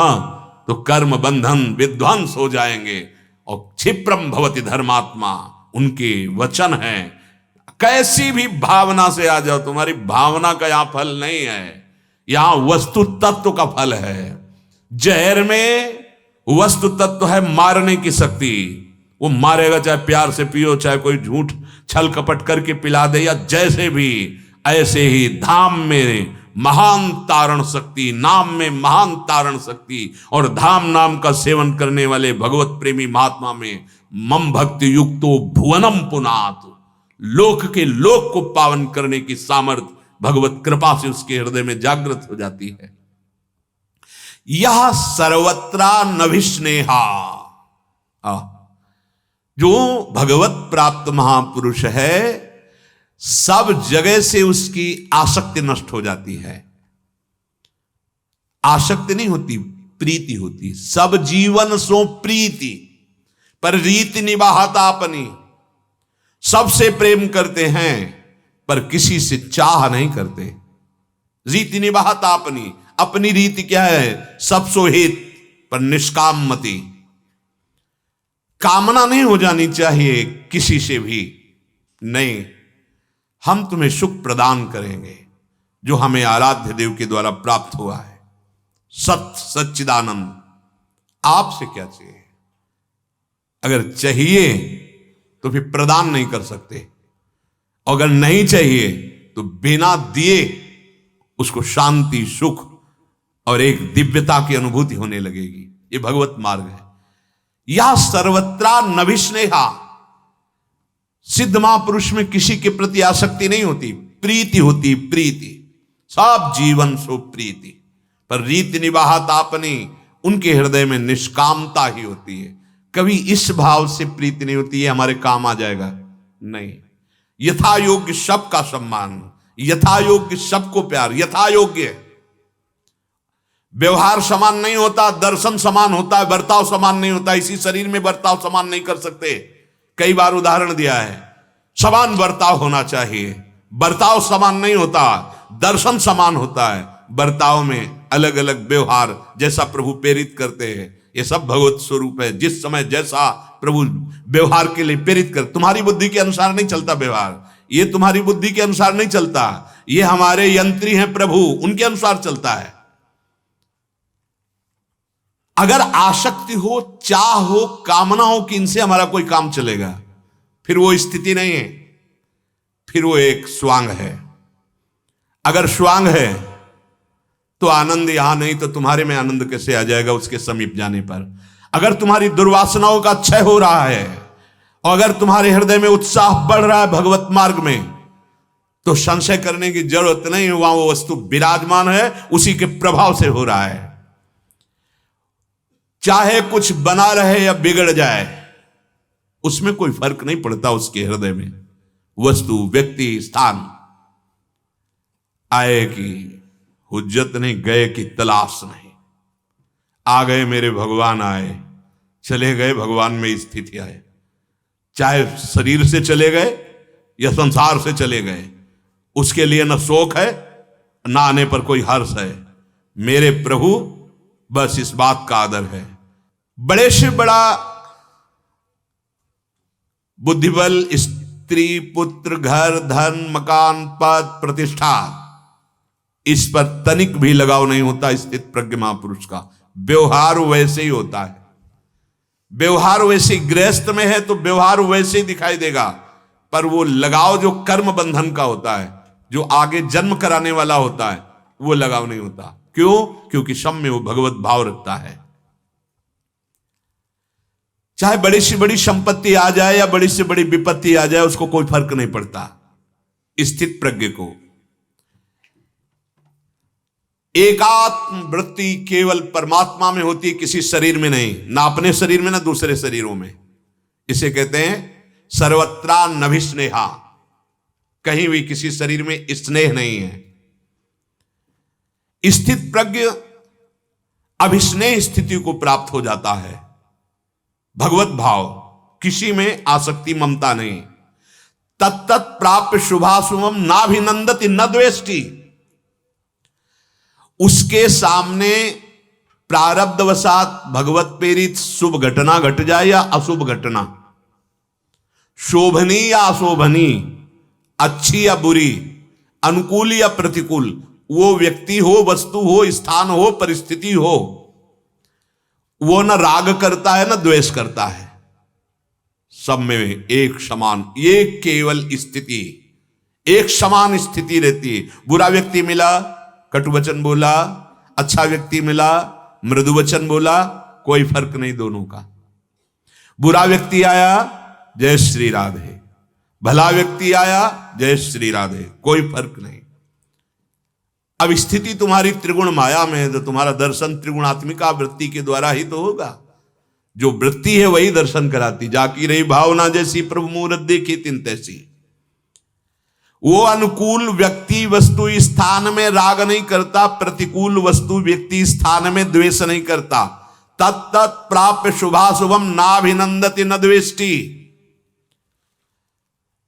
Speaker 1: तो कर्म बंधन विध्वंस हो जाएंगे। और क्षिप्रम भवति धर्मात्मा उनके वचन है। कैसी भी भावना से आ जाओ, तुम्हारी भावना का यहां फल नहीं है, यहां वस्तु तत्व का फल है। जहर में वस्तु तत्व है मारने की शक्ति। वो मारेगा, चाहे प्यार से पियो, चाहे कोई झूठ छल कपट करके पिला दे, या जैसे भी। ऐसे ही धाम में महान तारण शक्ति, नाम में महान तारण शक्ति, और धाम नाम का सेवन करने वाले भगवत प्रेमी महात्मा में मम भक्ति युक्तो भुवनम पुनात, लोक के लोक को पावन करने की सामर्थ्य भगवत कृपा से उसके हृदय में जागृत हो जाती है। यह सर्वत्रा नभिस्नेहा, जो भगवत प्राप्त महापुरुष है, सब जगह से उसकी आसक्ति नष्ट हो जाती है। आसक्ति नहीं होती, प्रीति होती। सब जीवन सो प्रीति, पर रीति निभाता अपनी। सबसे प्रेम करते हैं पर किसी से चाह नहीं करते। रीति निभाता अपनी, अपनी रीति क्या है? सब सोहित पर निष्काम मति। कामना नहीं हो जानी चाहिए किसी से भी। नहीं, हम तुम्हें सुख प्रदान करेंगे जो हमें आराध्य देव के द्वारा प्राप्त हुआ है। सत्य सच्चिदानंद। आपसे क्या चाहिए? अगर चाहिए तो फिर प्रदान नहीं कर सकते, अगर नहीं चाहिए तो बिना दिए उसको शांति, सुख और एक दिव्यता की अनुभूति होने लगेगी। ये भगवत मार्ग है। या सर्वत्रा नभिस्नेहा, सिद्ध महापुरुष में किसी के प्रति आसक्ति नहीं होती, प्रीति होती। प्रीति, सब जीवन सो प्रीति, पर रीति निभाता अपनी। उनके हृदय में निष्कामता ही होती है। कभी इस भाव से प्रीति नहीं होती है हमारे काम आ जाएगा, नहीं। यथा योग्य सबका सम्मान, यथा योग्य सबको प्यार, यथा योग्य। व्यवहार समान नहीं होता, दर्शन समान होता है, बर्ताव समान नहीं होता। इसी शरीर में बर्ताव समान नहीं कर सकते। कई बार उदाहरण दिया है। समान बर्ताव होना चाहिए, बर्ताव समान नहीं होता। दर्शन समान होता है, बर्ताव में अलग अलग व्यवहार जैसा प्रभु प्रेरित करते हैं। ये सब भगवत स्वरूप है। जिस समय जैसा प्रभु व्यवहार के लिए प्रेरित कर, तुम्हारी बुद्धि के अनुसार नहीं चलता व्यवहार, ये तुम्हारी बुद्धि के अनुसार नहीं चलता। ये हमारे यंत्री हैं प्रभु, उनके अनुसार चलता है। अगर आसक्ति हो, चाह हो, कामना हो कि इनसे हमारा कोई काम चलेगा, फिर वो स्थिति नहीं है, फिर वो एक स्वांग है। अगर स्वांग है तो आनंद यहां नहीं तो तुम्हारे में आनंद कैसे आ जाएगा उसके समीप जाने पर। अगर तुम्हारी दुर्वासनाओं का क्षय हो रहा है और अगर तुम्हारे हृदय में उत्साह बढ़ रहा है भगवत मार्ग में, तो संशय करने की जरूरत नहीं है, वहां वो वस्तु विराजमान है, उसी के प्रभाव से हो रहा है। चाहे कुछ बना रहे या बिगड़ जाए, उसमें कोई फर्क नहीं पड़ता उसके हृदय में। वस्तु, व्यक्ति, स्थान आए की हुज्जत नहीं, गए की तलाश नहीं। आ गए मेरे भगवान आए, चले गए भगवान में स्थिति आए। चाहे शरीर से चले गए या संसार से चले गए, उसके लिए न शोक है न आने पर कोई हर्ष है। मेरे प्रभु, बस इस बात का आदर है। बड़े से बड़ा बुद्धिबल, स्त्री, पुत्र, घर, धन, मकान, पद, प्रतिष्ठा, इस पर तनिक भी लगाव नहीं होता स्थित प्रज्ञ महापुरुष का। व्यवहार वैसे ही होता है। व्यवहार वैसे, गृहस्थ में है तो व्यवहार वैसे ही दिखाई देगा, पर वो लगाव जो कर्म बंधन का होता है, जो आगे जन्म कराने वाला होता है, वो लगाव नहीं होता। क्यों? क्योंकि सब में वो भगवत भाव रखता है। चाहे बड़ी से बड़ी संपत्ति आ जाए या बड़ी से बड़ी विपत्ति आ जाए, उसको कोई फर्क नहीं पड़ता स्थित प्रज्ञ को। एकात्म वृत्ति केवल परमात्मा में होती है, किसी शरीर में नहीं, ना अपने शरीर में ना दूसरे शरीरों में। इसे कहते हैं सर्वत्रा नभिस्नेहा। कहीं भी किसी शरीर में स्नेह नहीं है। स्थित प्रज्ञ अभिस्नेह स्थिति को प्राप्त हो जाता है। भगवत भाव, किसी में आसक्ति, ममता नहीं। तत्तत् प्राप्य शुभाशुभम नाभिनंदति न द्वेष्टि। उसके सामने प्रारब्धवशात भगवत प्रेरित शुभ घटना घट जाए या अशुभ घटना, शोभनी या अशोभनी, अच्छी या बुरी, अनुकूल या प्रतिकूल, वो व्यक्ति हो, वस्तु हो, स्थान हो, परिस्थिति हो, वो न राग करता है न द्वेष करता है, सब में एक समान, ये केवल स्थिति, एक समान स्थिति रहती है। बुरा व्यक्ति मिला, कटु वचन बोला, अच्छा व्यक्ति मिला, मृदु वचन बोला, कोई फर्क नहीं दोनों का। बुरा व्यक्ति आया, जय श्री राधे, भला व्यक्ति आया, जय श्री राधे, कोई फर्क नहीं। अब स्थिति तुम्हारी त्रिगुण माया में है तो तुम्हारा दर्शन त्रिगुणात्मिका वृत्ति के द्वारा ही तो होगा। जो वृत्ति है वही दर्शन कराती। जाकी रही भावना जैसी प्रभु मूरत देखी तिन तैसी। वो अनुकूल व्यक्ति वस्तु स्थान में राग नहीं करता, प्रतिकूल वस्तु व्यक्ति स्थान में द्वेष नहीं करता। तत्तत् प्राप्य शुभाशुभम नाभिनंदति न द्वेष्टि।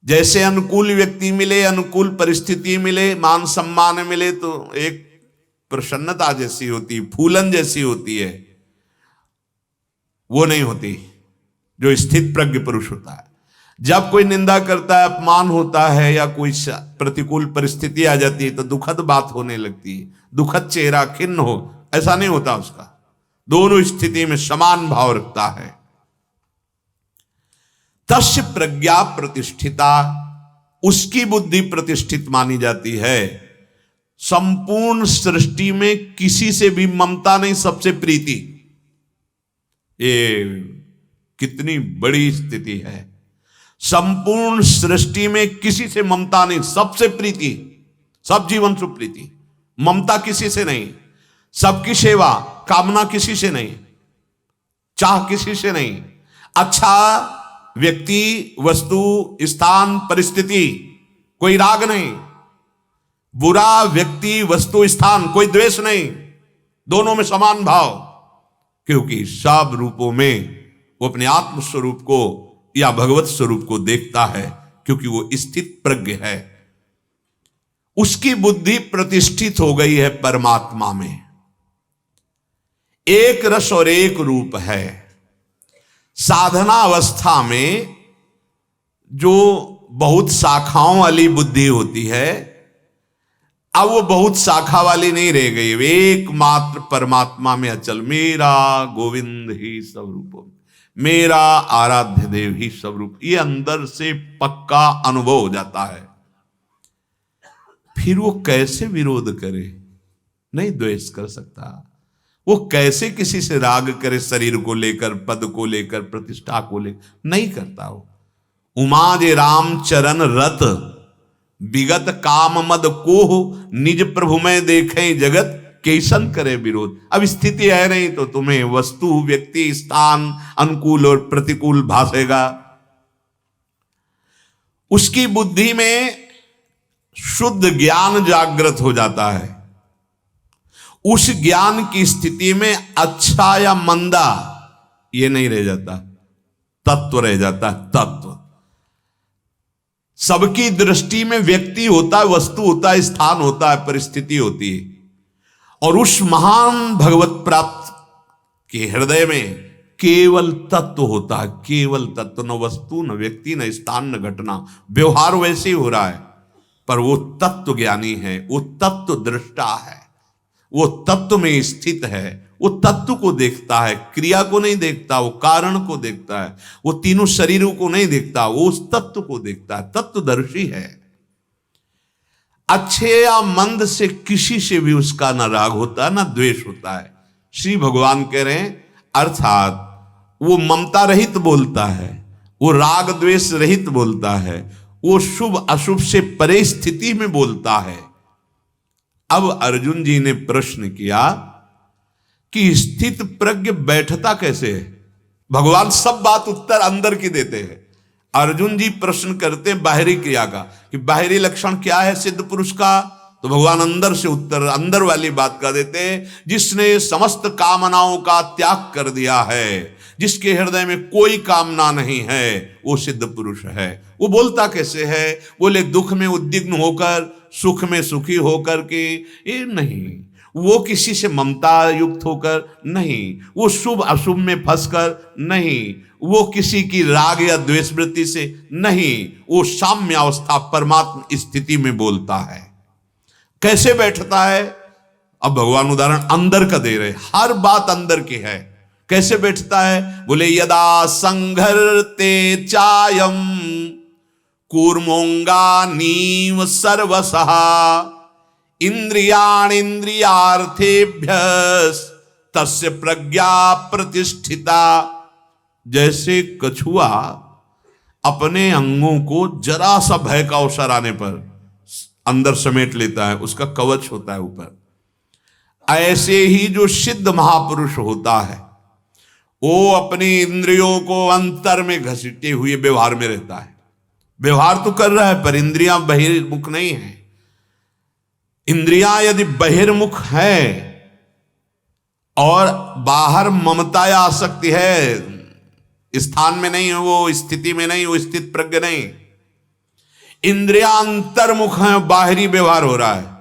Speaker 1: जैसे अनुकूल व्यक्ति मिले, अनुकूल परिस्थिति मिले, मान सम्मान मिले तो एक प्रसन्नता जैसी होती, फूलन जैसी होती है, वो नहीं होती जो स्थित प्रज्ञ पुरुष होता है। जब कोई निंदा करता है, अपमान होता है या कोई प्रतिकूल परिस्थिति आ जाती है तो दुखद बात होने लगती है, दुखद चेहरा खिन्न हो, ऐसा नहीं होता उसका। दोनों स्थिति में समान भाव रखता है। तस्य प्रज्ञा प्रतिष्ठिता, उसकी बुद्धि प्रतिष्ठित मानी जाती है। संपूर्ण सृष्टि में किसी से भी ममता नहीं, सबसे प्रीति। ये कितनी बड़ी स्थिति है। संपूर्ण सृष्टि में किसी से ममता नहीं, सबसे प्रीति, सब जीवन सुप्रीति, ममता किसी से नहीं, सबकी सेवा, कामना किसी से नहीं, चाह किसी से नहीं। अच्छा व्यक्ति, वस्तु, स्थान, परिस्थिति, कोई राग नहीं। बुरा व्यक्ति, वस्तु, स्थान, कोई द्वेष नहीं, दोनों में समान भाव। क्योंकि सब रूपों में वो अपने आत्म स्वरूप को या भगवत स्वरूप को देखता है, क्योंकि वो स्थित प्रज्ञ है। उसकी बुद्धि प्रतिष्ठित हो गई है परमात्मा में। एक रस और एक रूप है। साधना अवस्था में जो बहुत शाखाओं वाली बुद्धि होती है, अब वो बहुत शाखा वाली नहीं रह गई, एकमात्र परमात्मा में अचल। मेरा गोविंद ही सब रूपों, मेरा आराध्य देव ही सब रूप, ये अंदर से पक्का अनुभव हो जाता है। फिर वो कैसे विरोध करे? नहीं द्वेष कर सकता। वो कैसे किसी से राग करे? शरीर को लेकर, पद को लेकर, प्रतिष्ठा को लेकर नहीं करता। वो उमा जे राम चरण रत, विगत काम मद कोह, निज प्रभु में देखे जगत, कैसन करे विरोध। अब स्थिति है नहीं तो तुम्हें वस्तु, व्यक्ति, स्थान अनुकूल और प्रतिकूल भासेगा। उसकी बुद्धि में शुद्ध ज्ञान जागृत हो जाता है। उस ज्ञान की स्थिति में अच्छा या मंदा ये नहीं रह जाता, तत्व रह जाता है। तत्व सबकी दृष्टि में व्यक्ति होता है, वस्तु होता है, स्थान होता है, परिस्थिति होती है। और उस महान भगवत प्राप्त के हृदय में केवल तत्व होता है, केवल तत्व। न वस्तु, न व्यक्ति, न स्थान, न घटना। व्यवहार वैसे ही हो रहा है, पर वो तत्व ज्ञानी है, वो तत्व दृष्टा है, वो तत्व में स्थित है, वो तत्व को देखता है, क्रिया को नहीं देखता, वो कारण को देखता है, वो तीनों शरीरों को नहीं देखता, वो उस तत्व को देखता है, तत्वदर्शी है। अच्छे या मंद से किसी से भी उसका ना राग होता, ना द्वेष होता है। श्री भगवान कह रहे हैं, अर्थात वो ममता रहित बोलता है, वो राग द्वेष रहित बोलता है, वो शुभ अशुभ से परे स्थिति में बोलता है। अब अर्जुन जी ने प्रश्न किया कि स्थित प्रज्ञ बैठता कैसे है? भगवान सब बात उत्तर अंदर की देते हैं। अर्जुन जी प्रश्न करते बाहरी क्रिया का कि बाहरी लक्षण क्या है सिद्ध पुरुष का, तो भगवान अंदर से उत्तर अंदर वाली बात का देते हैं। जिसने समस्त कामनाओं का त्याग कर दिया है, जिसके हृदय में कोई कामना नहीं है वो सिद्ध पुरुष है। वो बोलता कैसे है? बोले दुख में उद्विग्न होकर, सुख में सुखी होकर के ये नहीं, वो किसी से ममता युक्त होकर नहीं, वो शुभ अशुभ में फंसकर नहीं, वो किसी की राग या द्वेष वृत्ति से नहीं, वो साम्य अवस्था परमात्म स्थिति में बोलता है। कैसे बैठता है? अब भगवान उदाहरण अंदर का दे रहे, हर बात अंदर की है। कैसे बैठता है? बोले यदा संघर्ते चायम कूर्मोंगानीव सर्वसः इंद्रियार्थेभ्यस् तस्य प्रज्ञा प्रतिष्ठिता। जैसे कछुआ अपने अंगों को जरा सा भय का अवसर आने पर अंदर समेट लेता है, उसका कवच होता है ऊपर, ऐसे ही जो सिद्ध महापुरुष होता है वो अपनी इंद्रियों को अंतर में घसीटे हुए व्यवहार में रहता है। व्यवहार तो कर रहा है पर इंद्रियां बहिर्मुख नहीं है। इंद्रियां यदि बहिर्मुख है और बाहर ममता या आसक्ति है, स्थान में नहीं है, वो स्थिति में नहीं, वो स्थित प्रज्ञ नहीं, इंद्रियां अंतर्मुख है, बाहरी व्यवहार हो रहा है।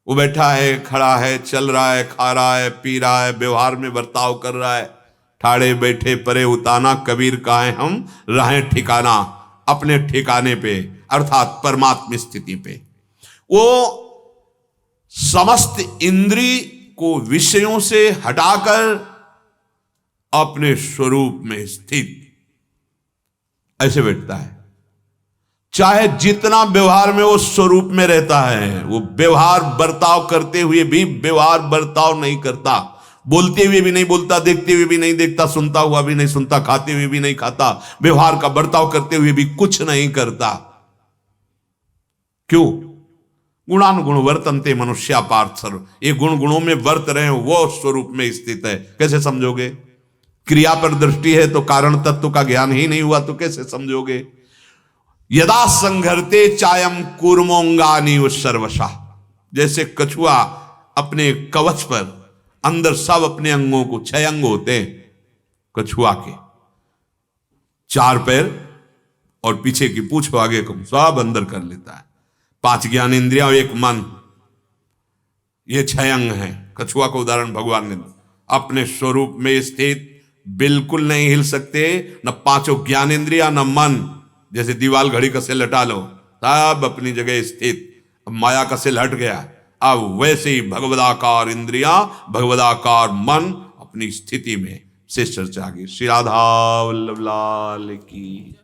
Speaker 1: वो बैठा है, खड़ा है, चल रहा है, खा रहा है, पी रहा है, व्यवहार में बर्ताव कर रहा है, ठाड़े बैठे परे उताना, कबीर कहे हम रहें ठिकाना, अपने ठिकाने पे अर्थात परमात्म स्थिति पे। वो समस्त इंद्री को विषयों से हटाकर अपने स्वरूप में स्थित ऐसे बैठता है। चाहे जितना व्यवहार में वो स्वरूप में रहता है, वो व्यवहार बर्ताव करते हुए भी व्यवहार बर्ताव नहीं करता, बोलते हुए भी नहीं बोलता, देखते हुए भी नहीं देखता, सुनता हुआ भी नहीं सुनता, खाते हुए भी नहीं खाता, व्यवहार का बर्ताव करते हुए भी कुछ नहीं करता। क्यों? गुणानुगुण वर्तन्ते मनुष्या पार्थ सर्व, ये गुण गुणों में वर्त रहे हैं, वो स्वरूप में स्थित है। कैसे समझोगे? क्रिया पर दृष्टि है तो कारण तत्व का ज्ञान ही नहीं हुआ तो कैसे समझोगे? यदा संघर्ते चायम कूर्मोंगानी सर्वशा, जैसे कछुआ अपने कवच पर अंदर सब अपने अंगों को, 6 अंग होते हैं कछुआ के, 4 पैर और पीछे की पूंछ आगे को सब अंदर कर लेता है, 5 ज्ञान इंद्रियां और 1 मन, ये 6 अंग हैं। कछुआ का उदाहरण भगवान ने अपने स्वरूप में स्थित, बिल्कुल नहीं हिल सकते, न 5 ज्ञान इंद्रिया न मन। जैसे दीवाल घड़ी का सेल हटा लो, सब अपनी जगह स्थित, माया का सेल हट गया, अब वैसे ही भगवदाकार इंद्रिया, भगवदाकार मन अपनी स्थिति में। शेष चर्चा आगे। श्री राधा वल्लभ लाल की।